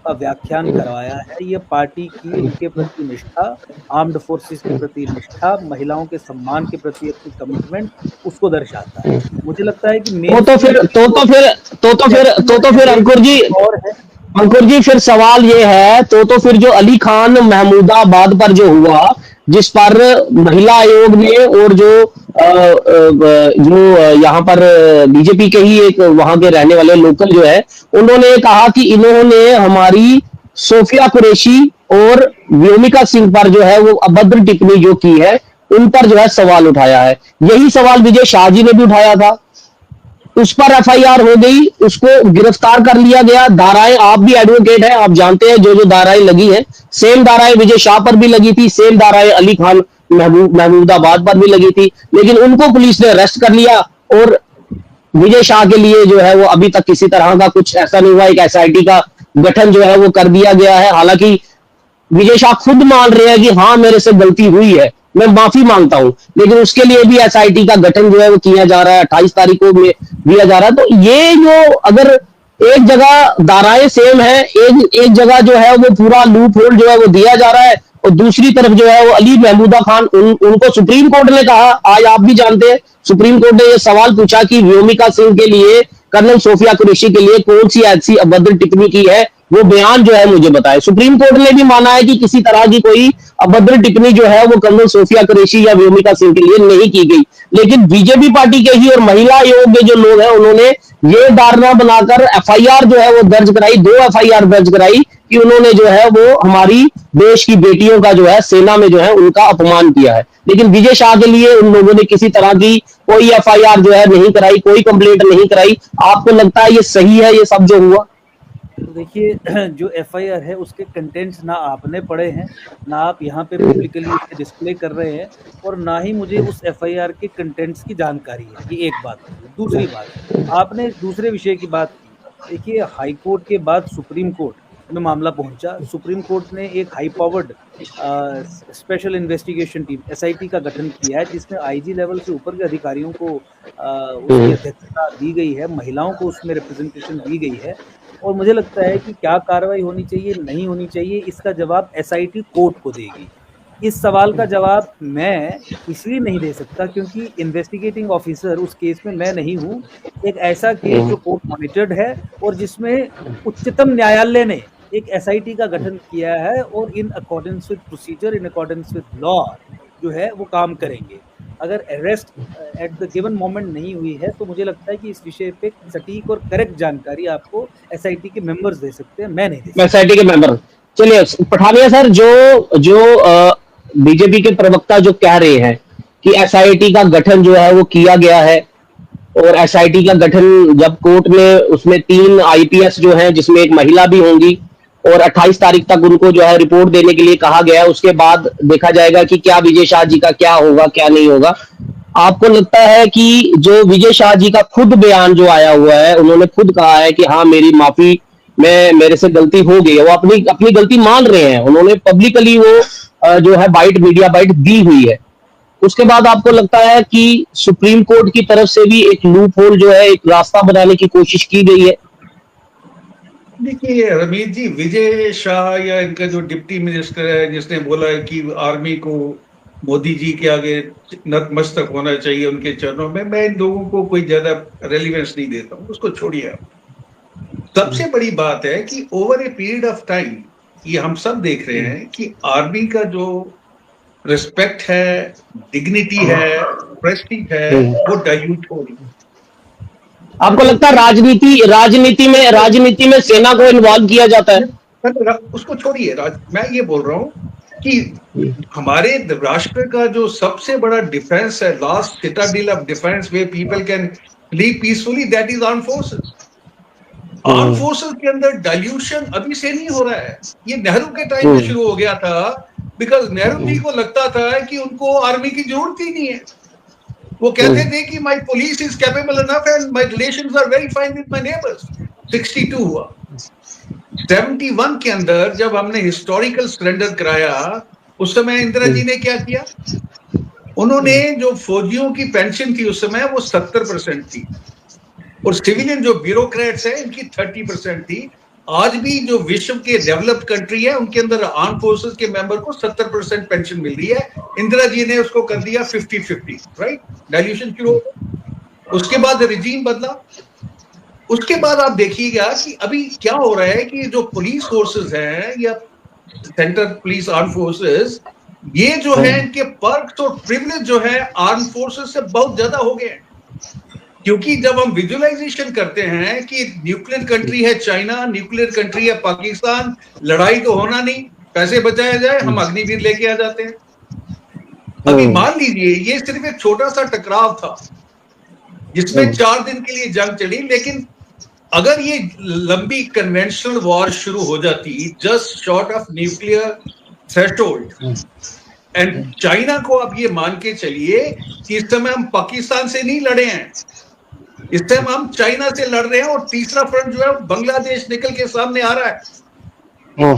का व्याख्यान करवाया है, ये पार्टी की उनके प्रति निष्ठा, आर्म्ड फोर्सेस के प्रति निष्ठा, महिलाओं के सम्मान के प्रति अपनी कमिटमेंट, उसको दर्शाता है। मुझे लगता है कि तो फिर अंकुर जी फिर सवाल ये है, तो फिर जो अली खान महमूदाबाद पर जो हुआ, जिस पर महिला आयोग ने और जो यहाँ पर बीजेपी के ही एक वहां के रहने वाले लोकल जो है, उन्होंने कहा कि इन्होंने हमारी सोफिया कुरैशी और व्योमिका सिंह पर जो है वो अभद्र टिप्पणी जो की है, उन पर जो है सवाल उठाया है। यही सवाल विजय शाह जी ने भी उठाया था, उस पर एफआईआर हो गई, उसको गिरफ्तार कर लिया गया। धाराएं, आप भी एडवोकेट हैं, आप जानते हैं जो धाराएं लगी है, सेम धाराएं विजय शाह पर भी लगी थी, सेम धाराएं अली खान महमूदाबाद पर भी लगी थी, लेकिन उनको पुलिस ने अरेस्ट कर लिया। और विजय शाह के लिए जो है वो अभी तक किसी तरह का कुछ ऐसा नहीं हुआ। एक एसआईटी का गठन जो है वो कर दिया गया है, हालांकि विजय शाह खुद मान रहे हैं कि हाँ मेरे से गलती हुई है, मैं माफी मांगता हूं, लेकिन उसके लिए भी एसआईटी का गठन जो है वो किया जा रहा है, 28 तारीख को दिया जा रहा है। तो ये जो अगर एक जगह धाराएं सेम है, एक जगह जो है वो पूरा लूप होल जो है वो दिया जा रहा है, और दूसरी तरफ जो है वो अली महमूदा खान, उनको सुप्रीम कोर्ट ने कहा, आज आप भी जानते हैं सुप्रीम कोर्ट ने ये सवाल पूछा कि व्योमिका सिंह के लिए, कर्नल सोफिया कुरैशी के लिए कौन सी ऐसी अभद्र टिप्पणी की है, वो बयान जो है मुझे बताए। सुप्रीम कोर्ट ने भी माना है कि किसी तरह की कोई अभद्र टिप्पणी जो है वो कर्नल सोफिया कुरैशी या व्योमिका सिंह के लिए नहीं की गई, लेकिन बीजेपी पार्टी के ही और महिला आयोग के जो लोग हैं उन्होंने ये धारणा बनाकर एफआईआर जो है वो दर्ज कराई, 2 एफआईआर दर्ज कराई कि उन्होंने जो है वो हमारी देश की बेटियों का जो है सेना में जो है उनका अपमान किया है। लेकिन विजय शाह के लिए उन लोगों ने किसी तरह की कोई एफआईआर जो है नहीं कराई, कोई कंप्लेंट नहीं कराई। आपको लगता है ये सही है ये सब जो हुआ? तो देखिए, जो एफआईआर है उसके कंटेंट्स ना आपने पढ़े हैं, ना आप यहाँ पे पब्लिकली इसे डिस्प्ले कर रहे हैं, और ना ही मुझे उस एफआईआर के कंटेंट्स की जानकारी है। ये एक बात है। दूसरी बात, आपने दूसरे विषय की बात की। देखिए, हाई कोर्ट के बाद सुप्रीम कोर्ट में मामला पहुंचा। सुप्रीम कोर्ट ने एक high powered special investigation team SIT का गठन किया है, जिसमें आईजी लेवल से ऊपर के अधिकारियों को उसकी अध्यक्षता दी गई है, महिलाओं को उसमें रिप्रेजेंटेशन दी गई है। और मुझे लगता है कि क्या कार्रवाई होनी चाहिए, नहीं होनी चाहिए, इसका जवाब एसआईटी कोर्ट को देगी। इस सवाल का जवाब मैं इसलिए नहीं दे सकता क्योंकि इन्वेस्टिगेटिंग ऑफिसर उस केस में मैं नहीं हूँ। एक ऐसा केस जो कोर्ट मॉनिटर्ड है और जिसमें उच्चतम न्यायालय ने एक एसआईटी का गठन किया है, और in accordance with procedure, in accordance with law जो है वो काम करेंगे। अगर arrest at the given moment नहीं हुई है तो मुझे लगता है कि इस विषय पे सटीक और करेक्ट जानकारी आपको एसआईटी के मेंबर्स दे सकते हैं, मैं नहीं दे सकता। एसआईटी के मेंबर, चलिए पठानिया सर, जो बीजेपी के प्रवक्ता जो कह रहे हैं कि एसआईटी का गठन जो है वो किया गया है। और एसआईटी का गठन जब कोर्ट में, उसमें 3 आईपीएस जो हैं, जिसमें एक महिला भी होंगी, और 28 तारीख तक उनको जो है रिपोर्ट देने के लिए कहा गया है। उसके बाद देखा जाएगा कि क्या विजय शाह जी का क्या होगा, क्या नहीं होगा। आपको लगता है कि जो विजय शाह जी का खुद बयान जो आया हुआ है, उन्होंने खुद कहा है कि हाँ मेरी माफी, मेरे से गलती हो गई है, वो अपनी अपनी गलती मान रहे हैं, उन्होंने पब्लिकली वो जो है मीडिया बाइट दी हुई है। उसके बाद आपको लगता है कि सुप्रीम कोर्ट की तरफ से भी एक लूप होल जो है, एक रास्ता बनाने की कोशिश की गई है? देखिए रमीत जी, विजय शाह या इनका जो डिप्टी मिनिस्टर है जिसने बोला है कि आर्मी को मोदी जी के आगे नतमस्तक होना चाहिए उनके चरणों में, मैं इन लोगों को कोई ज्यादा रेलिवेंस नहीं देता हूँ, उसको छोड़िए आप। सबसे बड़ी बात है कि over a period of time ये हम सब देख रहे हैं कि आर्मी का जो रिस्पेक्ट है, डिग्निटी है, प्रेस्टीज है, वो डाइल्यूट हो रही है। आपको लगता है राजनीति में सेना को इन्वॉल्व किया जाता है? उसको छोड़िए, मैं ये बोल रहा हूँ कि हमारे राष्ट्र का जो सबसे बड़ा डिफेंस है, last Citadel of defence way people can live peacefully, that is arm forces. Arm forces के अंदर डाइल्यूशन अभी से नहीं हो रहा है, ये नेहरू के टाइम में शुरू हो गया था, बिकॉज नेहरू जी को लगता था कि उनको आर्मी की जरूरत ही नहीं है। वो कहते थे कि my police is capable enough and my relations are very fine with my neighbours. 62 हुआ, 71 के अंदर जब हमने हिस्टोरिकल सरेंडर कराया, उस समय इंदिरा जी ने क्या किया, उन्होंने जो फौजियों की पेंशन थी उस समय वो 70% थी, और सिविलियन जो ब्यूरोक्रेट्स है इनकी 30% थी। आज भी जो विश्व के डेवलप्ड कंट्री है उनके अंदर आर्म फोर्सेस के मेंबर को 70% पेंशन मिल रही है। इंदिरा जी ने उसको कर दिया 50-50, राइट, डाइल्यूशन शुरू हो। उसके बाद रिजीम बदला। उसके बाद आप देखिएगा कि अभी क्या हो रहा है कि जो पुलिस फोर्सेस हैं या सेंट्रल पुलिस आर्म फोर्सेस, ये जो है इनके पर्क्स और प्रिविलेज जो है आर्म फोर्सेस से बहुत ज्यादा हो गए हैं। क्योंकि जब हम विजुअलाइजेशन करते हैं कि न्यूक्लियर कंट्री है चाइना, न्यूक्लियर कंट्री है पाकिस्तान, लड़ाई तो होना नहीं, पैसे बचाया जाए, हम अग्निवीर लेके आ जाते हैं। अभी मान लीजिए ये सिर्फ एक छोटा सा टकराव था जिसमें 4 दिन के लिए जंग चली, लेकिन अगर ये लंबी कन्वेंशनल वॉर शुरू हो जाती just short of nuclear threshold, and China को आप ये मान के चलिए कि इस समय हम पाकिस्तान से नहीं लड़े हैं, इस टाइम हम चाइना से लड़ रहे हैं, और तीसरा फ्रंट जो है बांग्लादेश निकल के सामने आ रहा है।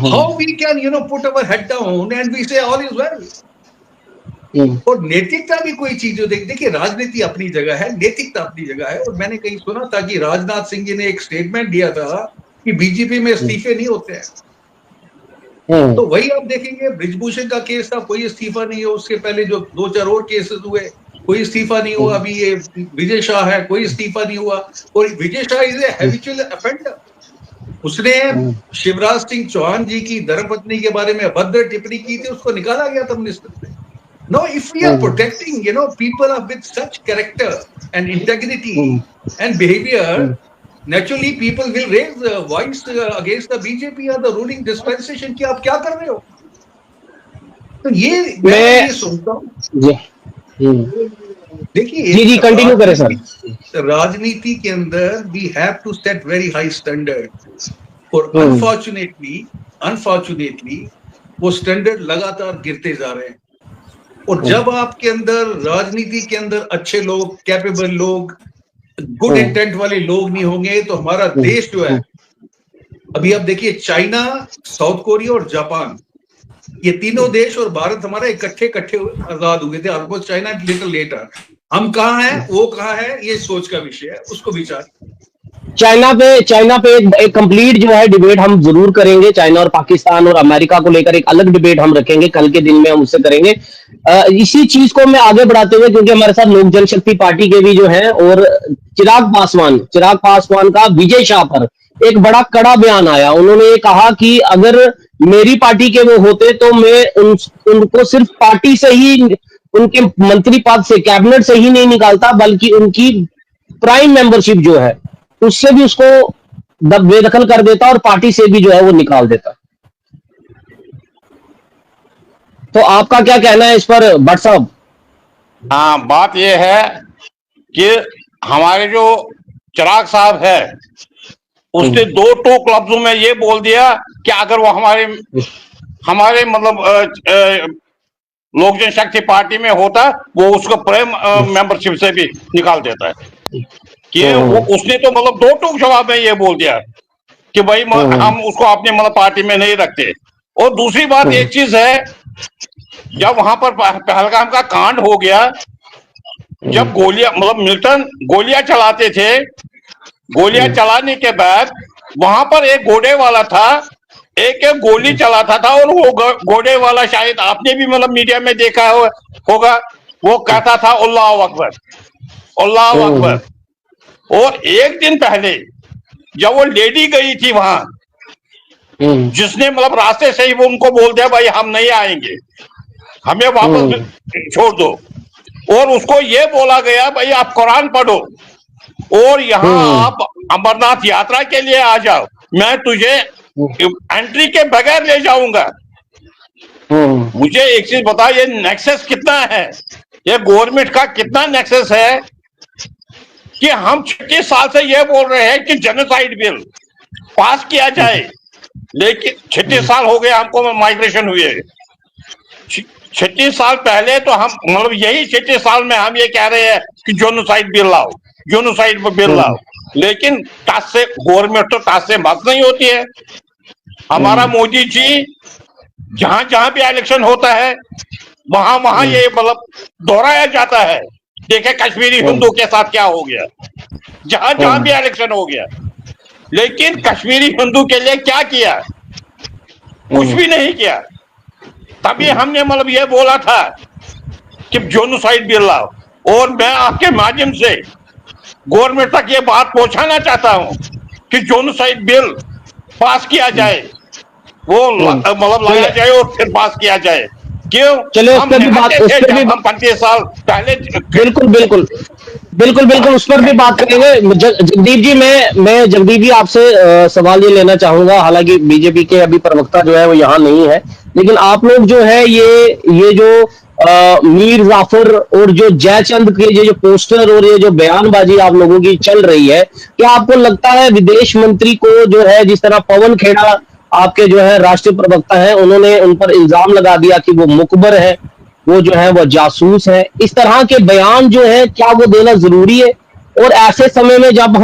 How we can put our head down and we say all is well. और नैतिकता भी कोई चीज जो देखिए, राजनीति अपनी जगह है, नैतिकता अपनी जगह है। और मैंने कहीं सुना था कि राजनाथ सिंह जी ने एक स्टेटमेंट दिया था कि बीजेपी में इस्तीफे नहीं होते हैं। तो वही आप देखेंगे, बृजभूषण का केस था, कोई इस्तीफा नहीं हो, उसके पहले जो 2-4 और केसेस हुए, कोई इस्तीफा नहीं हुआ। अभी ये विजय शाह है, कोई इस्तीफा नहीं हुआ। और Vijay Shah is a habitual offender. उसने शिवराज सिंह चौहान जी की धर्मपत्नी के बारे में अभद्र टिप्पणी की थी, उसको निकाला गया था मिनिस्टर से। Now, if we are protecting, people with such character and integrity and behavior, naturally people will raise the voice against the BJP or the ruling dispensation कि आप क्या कर रहे हो। तो ये मैं ये सोचता हूँ। देखिए, जी कंटिन्यू करें सर। राजनीति के अंदर we have to set very high standard, और अनफॉर्चुनेटली वो स्टैंडर्ड लगातार गिरते जा रहे हैं। और जब आपके अंदर राजनीति के अंदर अच्छे लोग, कैपेबल लोग, गुड इंटेंट वाले लोग नहीं होंगे, तो हमारा देश जो है, अभी आप देखिए चाइना, साउथ कोरिया और जापान, ये तीनों देश और भारत हमारा इकट्ठे आजाद हुए थे। Almost China little letter. हम कहाँ हैं, वो कहाँ है, ये सोच का विषय है, उसको विचार। चाइना पे एक कंप्लीट जो है डिबेट हम जरूर करेंगे। चाइना और पाकिस्तान और अमेरिका को लेकर एक अलग डिबेट हम रखेंगे, कल के दिन में हम उससे करेंगे। इसी चीज को मैं आगे बढ़ाते हुए, क्योंकि हमारे साथ लोक जनशक्ति पार्टी के भी जो हैं, और चिराग पासवान का विजय शाह पर एक बड़ा कड़ा बयान आया। उन्होंने ये कहा कि अगर मेरी पार्टी के वो होते तो मैं उनको सिर्फ पार्टी से ही, उनके मंत्री पद से, कैबिनेट से ही नहीं निकालता, बल्कि उनकी प्राइम मेंबरशिप जो है उससे भी उसको बेदखल कर देता और पार्टी से भी जो है वो निकाल देता। तो आपका क्या कहना है इस पर भट्ट साहब? हाँ, बात ये है कि हमारे जो चिराग साहब है उसने दो टोक लफ्जों में ये बोल दिया कि अगर वो हमारे हमारे मतलब लोक जनशक्ति पार्टी में होता वो उसको प्रेम मेंबरशिप से भी निकाल देता है कि उसने तो मतलब दो टोक जवाब में ये बोल दिया कि भाई हम उसको अपने मतलब पार्टी में नहीं रखते। और दूसरी बात एक चीज है, जब वहां पर पहलगाम का कांड हो गया, जब गोलियां मतलब मिल्टन गोलियां चलाते थे, गोलियां चलाने के बाद वहां पर एक घोड़े वाला था, एक गोली चलाता था और वो घोड़े वाला शायद आपने भी मतलब मीडिया में देखा होगा, वो कहता था अल्लाह अकबर, अल्लाह अकबर। और एक दिन पहले जब वो लेडी गई थी वहां, जिसने मतलब रास्ते से ही वो उनको बोल दिया भाई हम नहीं आएंगे, हमें वापस छोड़ दो, और उसको ये बोला गया भाई आप कुरान पढ़ो और यहाँ आप अमरनाथ यात्रा के लिए आ जाओ, मैं तुझे एंट्री के बगैर ले जाऊंगा। मुझे एक चीज बता, ये नेक्सस कितना है, ये गवर्नमेंट का कितना नेक्सस है कि हम 36 साल से ये बोल रहे हैं कि जेनोसाइड बिल पास किया जाए, लेकिन 36 साल हो गए हमको माइग्रेशन हुए। 36 साल पहले तो हम मतलब यही 36 साल में हम ये कह रहे हैं कि जेनोसाइड बिल लाओ, जेनोसाइड बिल लाओ, लेकिन टस से गवर्नमेंट तो टस से मत नहीं होती है। हमारा मोदी जी जहां जहां भी इलेक्शन होता है वहां वहां ये मतलब दोहराया जाता है, देखे कश्मीरी हिंदू के साथ क्या हो गया, जहां जहां भी इलेक्शन हो गया, लेकिन कश्मीरी हिंदू के लिए क्या किया, कुछ भी नहीं किया। तभी हमने मतलब ये बोला था कि जेनोसाइड बिल लाओ, और मैं आपके माध्यम से गवर्नमेंट तक ये बात पहुंचाना चाहता हूं कि जेनोसाइड बिल पास किया जाए, वो मतलब लाया जाए और फिर पास किया जाए। क्यों? चलिए उस पर भी बात, उस पर भी हम 35 साल पहले बिल्कुल बिल्कुल बिल्कुल बिल्कुल उस पर भी बात करेंगे। जगदीप जी, मैं जगदीप जी आपसे सवाल ये लेना चाहूंगा, हालांकि बीजेपी के अभी प्रवक्ता जो है वो यहाँ नहीं है, लेकिन आप लोग जो है ये जो मीर जाफर और जो जयचंद के जो पोस्टर और ये जो बयानबाजी आप लोगों की चल रही है, क्या आपको लगता है विदेश मंत्री को जो है, जिस तरह पवन खेड़ा आपके जो है राष्ट्रीय प्रवक्ता है, उन्होंने उन पर इल्जाम लगा दिया कि वो मुखबर है, वो जो है वो जासूस है, इस तरह के बयान जो है क्या वो देना जरूरी है? और ऐसे समय में जब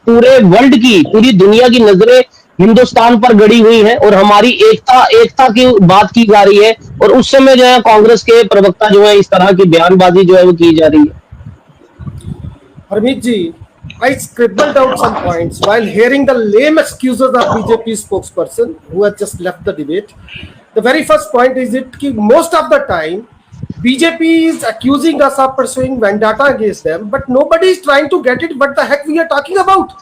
पूरे वर्ल्ड की, पूरी दुनिया की नजरें हिंदुस्तान पर गड़ी हुई है और हमारी एकता की बात की जा रही है, और उस समय जो है कांग्रेस के प्रवक्ता जो है इस तरह की बयानबाजी जो है वो की जा रही है। हरमीत जी, I scribbled out some points while hearing the lame excuses of BJP spokesperson who had just left the debate. The very first point is that most of the time BJP is accusing us of pursuing vendetta against them, but nobody is trying to get it what the heck we are talking about.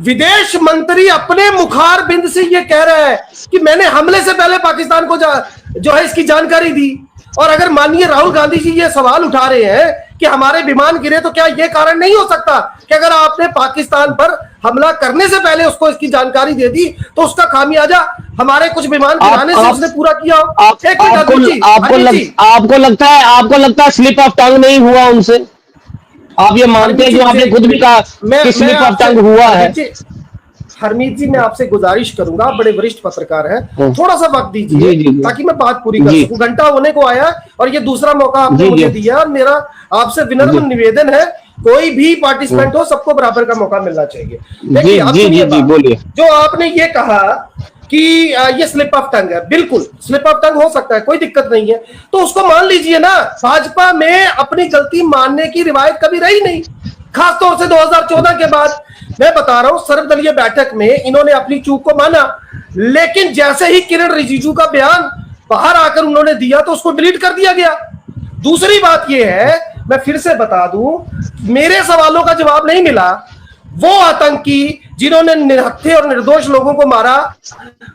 विदेश मंत्री अपने मुखार बिंद से ये कह रहा है कि मैंने हमले से पहले पाकिस्तान को जो है इसकी जानकारी दी, और अगर माननीय राहुल गांधी जी ये सवाल उठा रहे हैं कि हमारे विमान गिरे, तो क्या ये कारण नहीं हो सकता कि अगर आपने पाकिस्तान पर हमला करने से पहले उसको इसकी जानकारी दे दी तो उसका खामियाजा हमारे कुछ विमान गिराने से उसने पूरा किया? आपको लगता है स्लिप ऑफ टंग नहीं हुआ उनसे? आप ये मानते हैं जो आपने खुद भी कहा कि स्लिप ऑफ टंग हुआ है? हरमीत जी, मैं आपसे गुजारिश करूंगा, आप बड़े वरिष्ठ पत्रकार हैं, थोड़ा सा वक्त दीजिए ताकि मैं बात पूरी कर सकूं। घंटा होने को आया और ये दूसरा मौका आपने मुझे दिया, और मेरा आपसे विनम्र निवेदन है, कोई भी पार्टिसिपेंट हो सबको बराबर का मौका मिलना चाहिए। देखिए, बोलिए। जो आपने ये कहा कि ये स्लिप ऑफ टंग है, बिल्कुल स्लिप ऑफ टंग हो सकता है, कोई दिक्कत नहीं है, तो उसको मान लीजिए ना। भाजपा में अपनी गलती मानने की रिवायत कभी रही नहीं, खासतौर से 2014 के बाद। मैं बता रहा हूं, सर्वदलीय बैठक में इन्होंने अपनी चूक को माना, लेकिन जैसे ही किरण रिजिजू का बयान बाहर आकर उन्होंने दिया तो उसको डिलीट कर दिया गया। दूसरी बात यह है, मैं फिर से बता दूं, मेरे सवालों का जवाब नहीं मिला। वो आतंकी जिन्होंने निहत्थे और निर्दोष लोगों को मारा,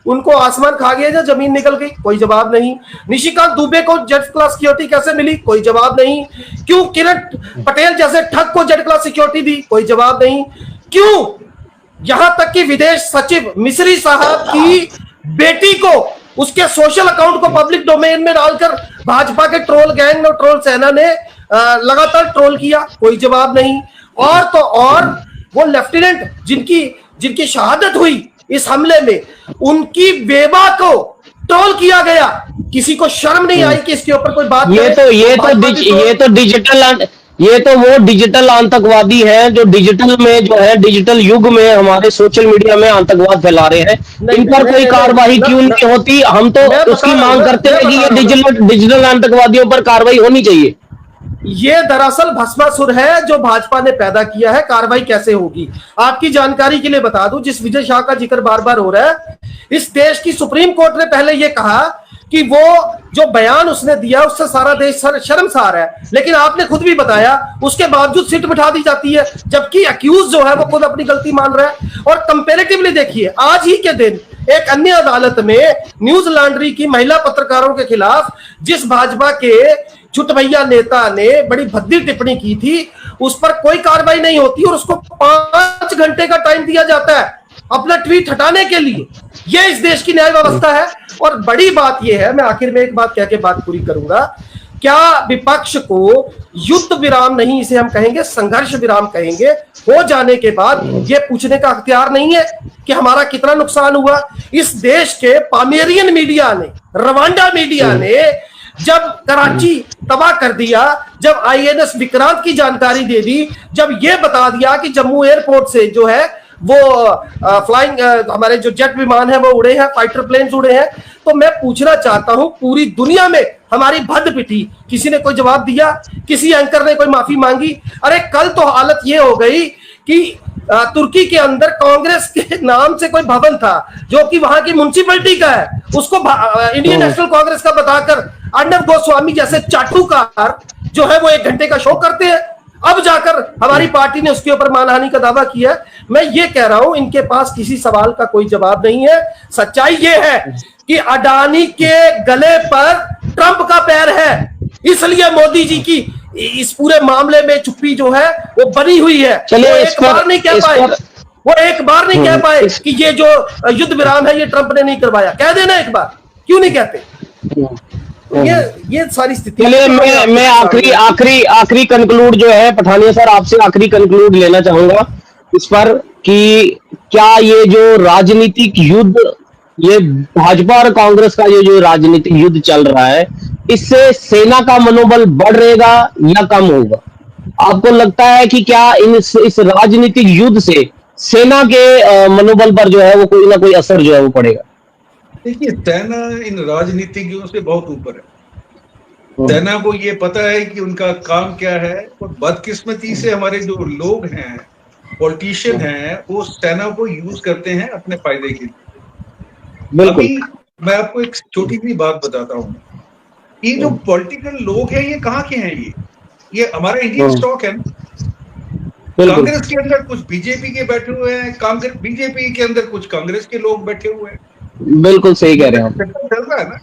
उनको आसमान खा गया या जमीन निकल गई? कोई जवाब नहीं। निशिकांत दुबे को जेड क्लास सिक्योरिटी कैसे मिली? कोई जवाब नहीं। क्यों किरण पटेल जैसे ठग को जेड क्लास सिक्योरिटी दी? कोई जवाब नहीं। क्यों यहां तक कि विदेश सचिव मिस्री साहब की बेटी को, उसके सोशल अकाउंट को पब्लिक डोमेन में डालकर भाजपा के ट्रोल गैंग और ट्रोल सेना ने लगातार ट्रोल किया, कोई जवाब नहीं। और तो और वो लेफ्टिनेंट जिनकी शहादत हुई इस हमले में, उनकी बेवा को ट्रोल किया गया, किसी को शर्म नहीं आई कि इसके ऊपर कोई बात ये तो वो डिजिटल आतंकवादी हैं जो डिजिटल में जो है, डिजिटल युग में हमारे सोशल मीडिया में आतंकवाद फैला रहे हैं। इन पर कोई कार्रवाई क्यों नहीं होती? हम तो उसकी मांग करते हैं कि ये डिजिटल आतंकवादियों पर कार्रवाई होनी चाहिए। ये दरअसल भस्मासुर है जो भाजपा ने पैदा किया है। कार्रवाई कैसे होगी? आपकी जानकारी के लिए बता दूं, जिस विजय शाह का जिक्र बार बार हो रहा है, इस देश की सुप्रीम कोर्ट ने पहले यह कहा कि वो जो बयान उसने दिया उससे सारा देश शर्मसार है, लेकिन आपने खुद भी बताया उसके बावजूद सीट बिठा दी जाती है, जबकि अक्यूज जो है वो खुद अपनी गलती मान रहा है। और कंपैरेटिवली देखिए, आज ही के दिन एक अन्य अदालत में न्यूज लॉन्ड्री की महिला पत्रकारों के खिलाफ जिस भाजपा के चुटभैया नेता ने बड़ी भद्दी टिप्पणी की थी, उस पर कोई कार्रवाई नहीं होती और उसको 5 घंटे का टाइम दिया जाता है अपना ट्वीट हटाने के लिए। यह इस देश की न्याय व्यवस्था है। और बड़ी बात यह है, मैं आखिर में एक बात कह के बात पूरी करूंगा, क्या विपक्ष को युद्ध विराम नहीं, इसे हम कहेंगे संघर्ष विराम कहेंगे, हो जाने के बाद यह पूछने का अख्तियार नहीं है कि हमारा कितना नुकसान हुआ? इस देश के पामेरियन मीडिया ने, रवांडा मीडिया ने जब कराची तबाह कर दिया, जब आईएनएस विक्रांत की जानकारी दे दी, जब यह बता दिया कि जम्मू एयरपोर्ट से जो है वो फ्लाइंग हमारे जो जेट विमान है वो उड़े हैं, फाइटर प्लेन्स उड़े हैं, तो मैं पूछना चाहता हूं, पूरी दुनिया में हमारी भद्द पिटी, किसी ने कोई जवाब दिया? किसी एंकर ने कोई माफी मांगी? अरे कल तो हालत ये हो गई कि तुर्की के अंदर कांग्रेस के नाम से कोई भवन था जो कि वहां की म्युनिसिपैलिटी का है, उसको इंडियन नेशनल कांग्रेस का बताकर अर्णब गोस्वामी जैसे चाटुकार जो है वो 1 घंटे का शो करते हैं। अब जाकर हमारी पार्टी ने उसके ऊपर मानहानि का दावा किया। मैं ये कह रहा हूं, इनके पास किसी सवाल का कोई जवाब नहीं है। सच्चाई ये है कि अडानी के गले पर ट्रंप का पैर है, इसलिए मोदी जी की इस पूरे मामले में चुप्पी जो है वो बनी हुई है। चलिए, वो एक बार नहीं कह पाए कि ये जो युद्ध विराम है ये ट्रंप ने नहीं करवाया। कह देना एक बार, क्यों नहीं कहते? ये सारी स्थिति। चलिए, मैं आखिरी कंक्लूड जो है पठानिया सर, आपसे आखिरी कंक्लूड लेना चाहूंगा इस पर कि क्या ये जो राजनीतिक युद्ध, ये भाजपा और कांग्रेस का ये जो राजनीतिक युद्ध चल रहा है, इससे सेना का मनोबल बढ़ रहेगा या कम होगा? आपको लगता है कि क्या इस राजनीतिक युद्ध से सेना के मनोबल पर जो है वो कोई ना कोई असर जो है वो पड़ेगा? देखिए, सेना इन राजनीतिज्ञों से बहुत ऊपर है। सेना को ये पता है कि उनका काम क्या है, और बदकिस्मती से हमारे जो लोग हैं, पॉलिटिशियन हैं, वो सेना को यूज करते हैं अपने फायदे के लिए। अभी मैं आपको एक छोटी सी बात बताता हूँ। ये जो पॉलिटिकल लोग हैं, ये कहाँ के हैं? ये हमारा इंडियन स्टॉक है ना। कांग्रेस के अंदर कुछ बीजेपी के बैठे हुए हैं, बीजेपी के अंदर कुछ कांग्रेस के लोग बैठे हुए हैं। बिल्कुल सही कह रहे हैं, चल रहा है ना।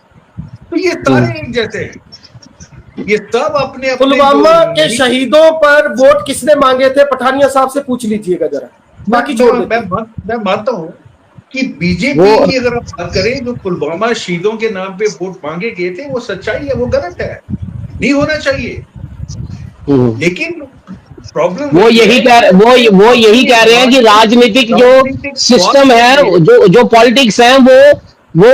तो ये सारे एक जैसे हैं, ये सब अपने पुलवामा के शहीदों पर वोट किसने मांगे थे? पठानिया साहब से पूछ लीजिएगा जरा, बाकी छोड़ देते। मैं मानता हूँ कि बीजेपी की अगर आप बात करें, जो पुलवामा शहीदों के नाम पे वोट मांगे गए थे, वो सच्चाई है, वो गलत है, नहीं होना चाहिए। लेकिन प्रॉब्लम वो यही कह रहे हैं कि राजनीतिक जो सिस्टम है, जो पॉलिटिक्स है, वो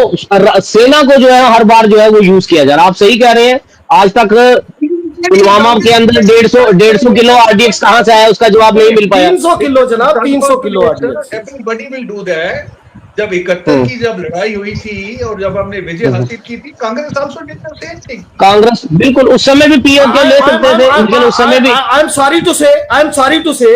सेना को जो है हर बार जो है वो यूज किया जा रहा है। आप सही कह रहे हैं। आज तक पुलवामा के अंदर 150 किलो आरडीएक्स कहां से आया, उसका जवाब नहीं मिल पाया। 300 किलो जनाब, 300 kilo RDX. Everybody will do that. जब 71 की जब लड़ाई हुई थी और जब हमने विजय हासिल की थी, Congress also did the same thing. Congress बिल्कुल उस समय भी पीओके ले सकते थे, लेकिन उस समय भी आई एम सॉरी टू से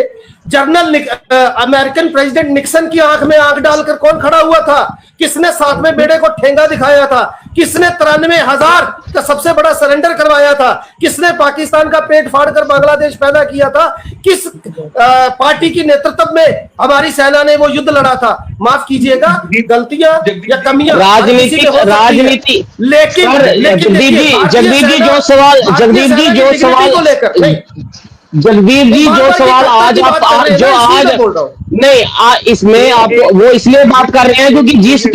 जनरल अमेरिकन प्रेसिडेंट निक्सन की आंख में आंख डालकर कौन खड़ा हुआ था? किसने 7वें बेड़े को ठेंगा दिखाया था? किसने 93,000 का सबसे बड़ा सरेंडर करवाया था? किसने पाकिस्तान का पेट फाड़कर बांग्लादेश पैदा किया था? किस पार्टी की नेतृत्व में हमारी सेना ने वो युद्ध लड़ा था? माफ कीजिएगा, गलतियां या कमियां राजनीति लेकिन जगदीप जी जो सवाल आज नहीं इसमें आप वो इसलिए बात कर रहे हैं क्योंकि जिस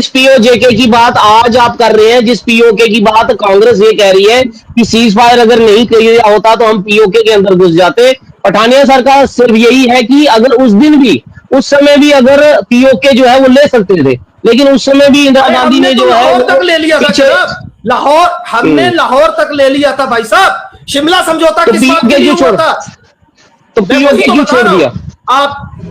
पीओजेके की बात आज आप कर रहे हैं, जिस पीओके की बात कांग्रेस ये कह रही है कि सीज फायर अगर नहीं किया होता तो हम पीओके के अंदर घुस जाते। पठानिया सरकार सिर्फ यही है कि अगर उस दिन भी, उस समय भी अगर पीओके जो है वो ले सकते थे, लेकिन उस समय भी इंदिरा गांधी ने जो है लाहौर तक ले लिया था जनाब, लाहौर हमने लाहौर तक ले लिया था भाई साहब। शिमला समझौता किस बात के लिए हुआ था? तो पीओके क्यों छोड़ दिया?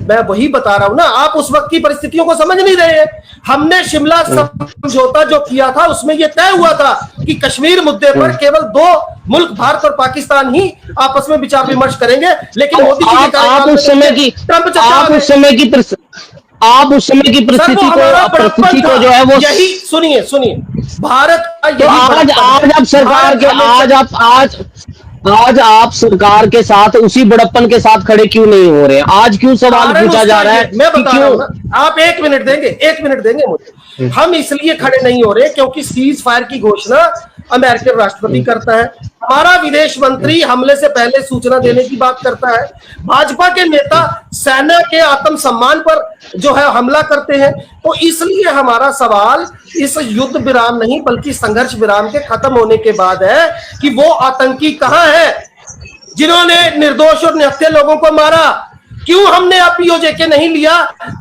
मैं वही बता रहा हूं ना, आप उस वक्त की परिस्थितियों को समझ नहीं रहे हैं। हमने शिमला समझौता जो किया था उसमें यह तय हुआ था कि कश्मीर मुद्दे पर केवल दो मुल्क भारत और पाकिस्तान ही आपस में विचार विमर्श करेंगे। लेकिन मोदी जी के आप उस समय की परिस्थिति को जो है वो यही सुनिए भारत का तो आज आप सरकार के आज आप सरकार के साथ उसी बड़प्पन के साथ खड़े क्यों नहीं हो रहे हैं? आज क्यों सवाल पूछा जा रहा है? मैं बता रहा हूं ना, आप एक मिनट देंगे मुझे। हम इसलिए खड़े नहीं हो रहे क्योंकि सीज फायर की घोषणा अमेरिकन राष्ट्रपति करता है, हमारा विदेश मंत्री हमले से पहले सूचना देने की बात करता है, भाजपा के नेता सेना के आत्मसम्मान पर जो है हमला करते हैं। तो इसलिए हमारा सवाल इस युद्ध विराम नहीं बल्कि संघर्ष विराम के खत्म होने के बाद है कि वो आतंकी कहां है जिन्होंने निर्दोष और निहत्थे लोगों को मारा। क्यों हमने अब पीओजेके नहीं लिया,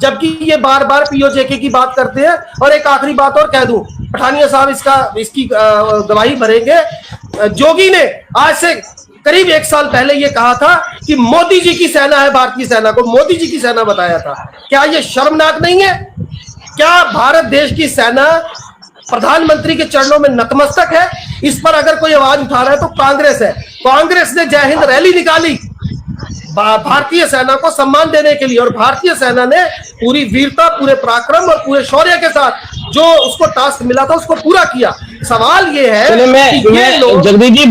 जबकि ये बार बार पीओजेके की बात करते हैं। और एक आखिरी बात और कह दूं, पठानिया साहब इसकी गवाही भरेंगे। जोगी ने आज से करीब 1 साल पहले ये कहा था कि मोदी जी की सेना है, भारतीय सेना को मोदी जी की सेना बताया था। क्या ये शर्मनाक नहीं है? क्या भारत देश की सेना प्रधानमंत्री के चरणों में नतमस्तक है? इस पर अगर कोई आवाज उठा रहा है तो कांग्रेस है। कांग्रेस ने जय हिंद रैली निकाली भारतीय सेना को सम्मान देने के लिए, और भारतीय सेना ने पूरी वीरता, पूरे पराक्रम और पूरे शौर्य के साथ जो उसको टास्क मिला था उसको पूरा किया। सवाल ये है कि जगदीप जी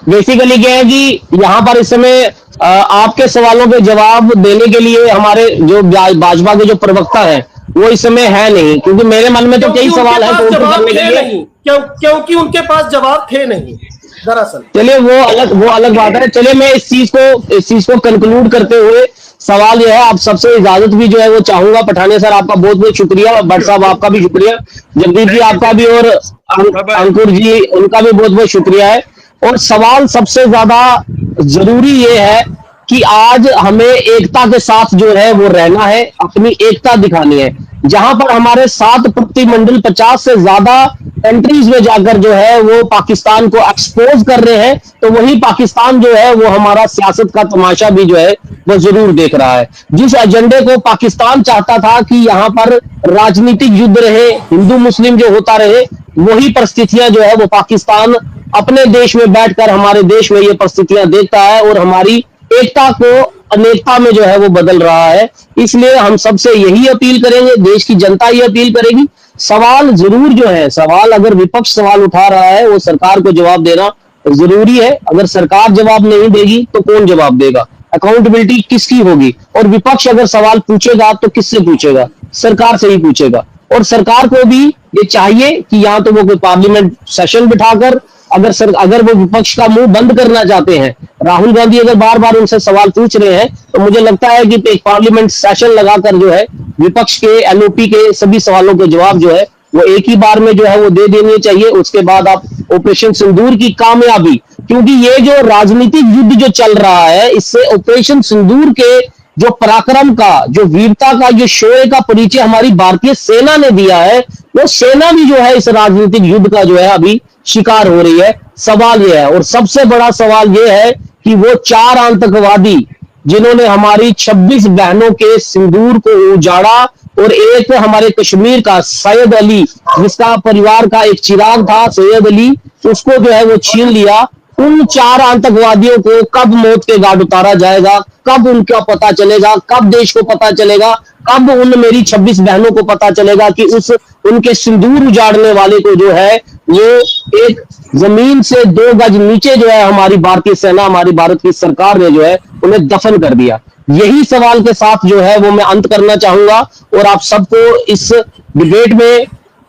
बेसिकली क्या है कि यहाँ पर इस समय आपके सवालों के जवाब देने के लिए हमारे जो भाजपा के जो प्रवक्ता है वो इस समय है नहीं, क्योंकि मेरे मन में तो कई सवाल है करने के लिए, क्योंकि उनके पास जवाब थे नहीं दरअसल। चलिए वो अलग बात है। चलिए मैं इस चीज को कंक्लूड करते हुए सवाल यह है, आप सबसे इजाजत भी जो है वो चाहूंगा। पठानिया सर आपका बहुत बहुत शुक्रिया, भट्ट साहब आपका भी शुक्रिया, जगदीप जी आपका भी, और अंकुर जी उनका भी बहुत बहुत शुक्रिया है। और सवाल सबसे ज्यादा जरूरी ये है कि आज हमें एकता के साथ जो है वो रहना है, अपनी एकता दिखानी है। जहां पर हमारे 7 प्रतिमंडल 50 से ज्यादा कंट्रीज में जाकर जो है वो पाकिस्तान को एक्सपोज कर रहे हैं, तो वही पाकिस्तान जो है वो हमारा सियासत का तमाशा भी जो है वो जरूर देख रहा है। जिस एजेंडे को पाकिस्तान चाहता था कि यहाँ पर राजनीतिक युद्ध रहे, हिंदू मुस्लिम जो होता रहे, वही परिस्थितियां जो है वो पाकिस्तान अपने देश में बैठकर हमारे देश में ये परिस्थितियां देखता है और हमारी एकता को अनेकता में जो है वो बदल रहा है। इसलिए हम सबसे यही अपील करेंगे, देश की जनता ये अपील करेगी, सवाल जरूर जो है, सवाल अगर विपक्ष सवाल उठा रहा है वो सरकार को जवाब देना जरूरी है। अगर सरकार जवाब नहीं देगी तो कौन जवाब देगा? अकाउंटेबिलिटी किसकी होगी? और विपक्ष अगर सवाल पूछेगा तो किससे पूछेगा? सरकार से ही पूछेगा। और सरकार को भी ये चाहिए कि या तो वो कोई पार्लियामेंट सेशन बिठाकर अगर वो विपक्ष का मुंह बंद करना चाहते हैं, राहुल गांधी अगर बार बार उनसे सवाल पूछ रहे हैं, तो मुझे लगता है कि एक पार्लियामेंट सेशन लगाकर जो है विपक्ष के एलओपी के सभी सवालों के जवाब जो है वो एक ही बार में जो है वो दे देने चाहिए। उसके बाद आप ऑपरेशन सिंदूर की कामयाबी, क्योंकि ये जो राजनीतिक युद्ध जो चल रहा है, इससे ऑपरेशन सिंदूर के जो पराक्रम का, जो वीरता का, जो शौर्य का परिचय हमारी भारतीय सेना ने दिया है, वो सेना भी जो है इस राजनीतिक युद्ध का जो है अभी शिकार हो रही है। सवाल यह है, और सबसे बड़ा सवाल यह है कि वो 4 आतंकवादी जिन्होंने हमारी 26 बहनों के सिंदूर को उजाड़ा, और एक हमारे कश्मीर का सैयद अली, जिसका परिवार का एक चिराग था सैयद अली, उसको जो है वो छीन लिया। उन 4 आतंकवादियों को कब मौत के घाट उतारा जाएगा? कब उनका पता चलेगा? कब देश को पता चलेगा? कब उन मेरी 26 बहनों को पता चलेगा कि उनके सिंदूर उजाड़ने वाले को जो है वो एक जमीन से 2 गज नीचे जो है हमारी भारतीय सेना, हमारी भारत की सरकार ने जो है उन्हें दफन कर दिया। यही सवाल के साथ जो है वो मैं अंत करना चाहूंगा, और आप सबको इस डिबेट में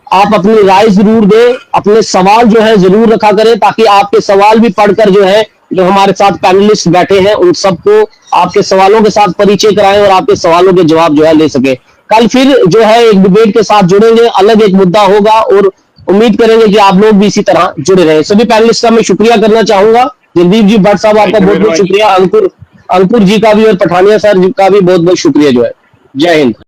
आप अपनी राय जरूर दें, अपने सवाल जो है जरूर रखा करें, ताकि आपके सवाल भी पढ़कर जो है जो हमारे साथ पैनलिस्ट बैठे हैं उन सबको आपके सवालों के साथ परिचय कराएं और आपके सवालों के जवाब जो है ले सके। कल फिर जो है एक डिबेट के साथ जुड़ेंगे, अलग एक मुद्दा होगा और उम्मीद करेंगे कि आप लोग भी इसी तरह जुड़े रहें। सभी पैनलिस्ट का मैं शुक्रिया करना चाहूंगा। जगदीप जी भट्ट साहब आपका बहुत बहुत शुक्रिया, अंकुर जी का भी और पठानिया सर जी का भी बहुत बहुत शुक्रिया जो है। जय हिंद।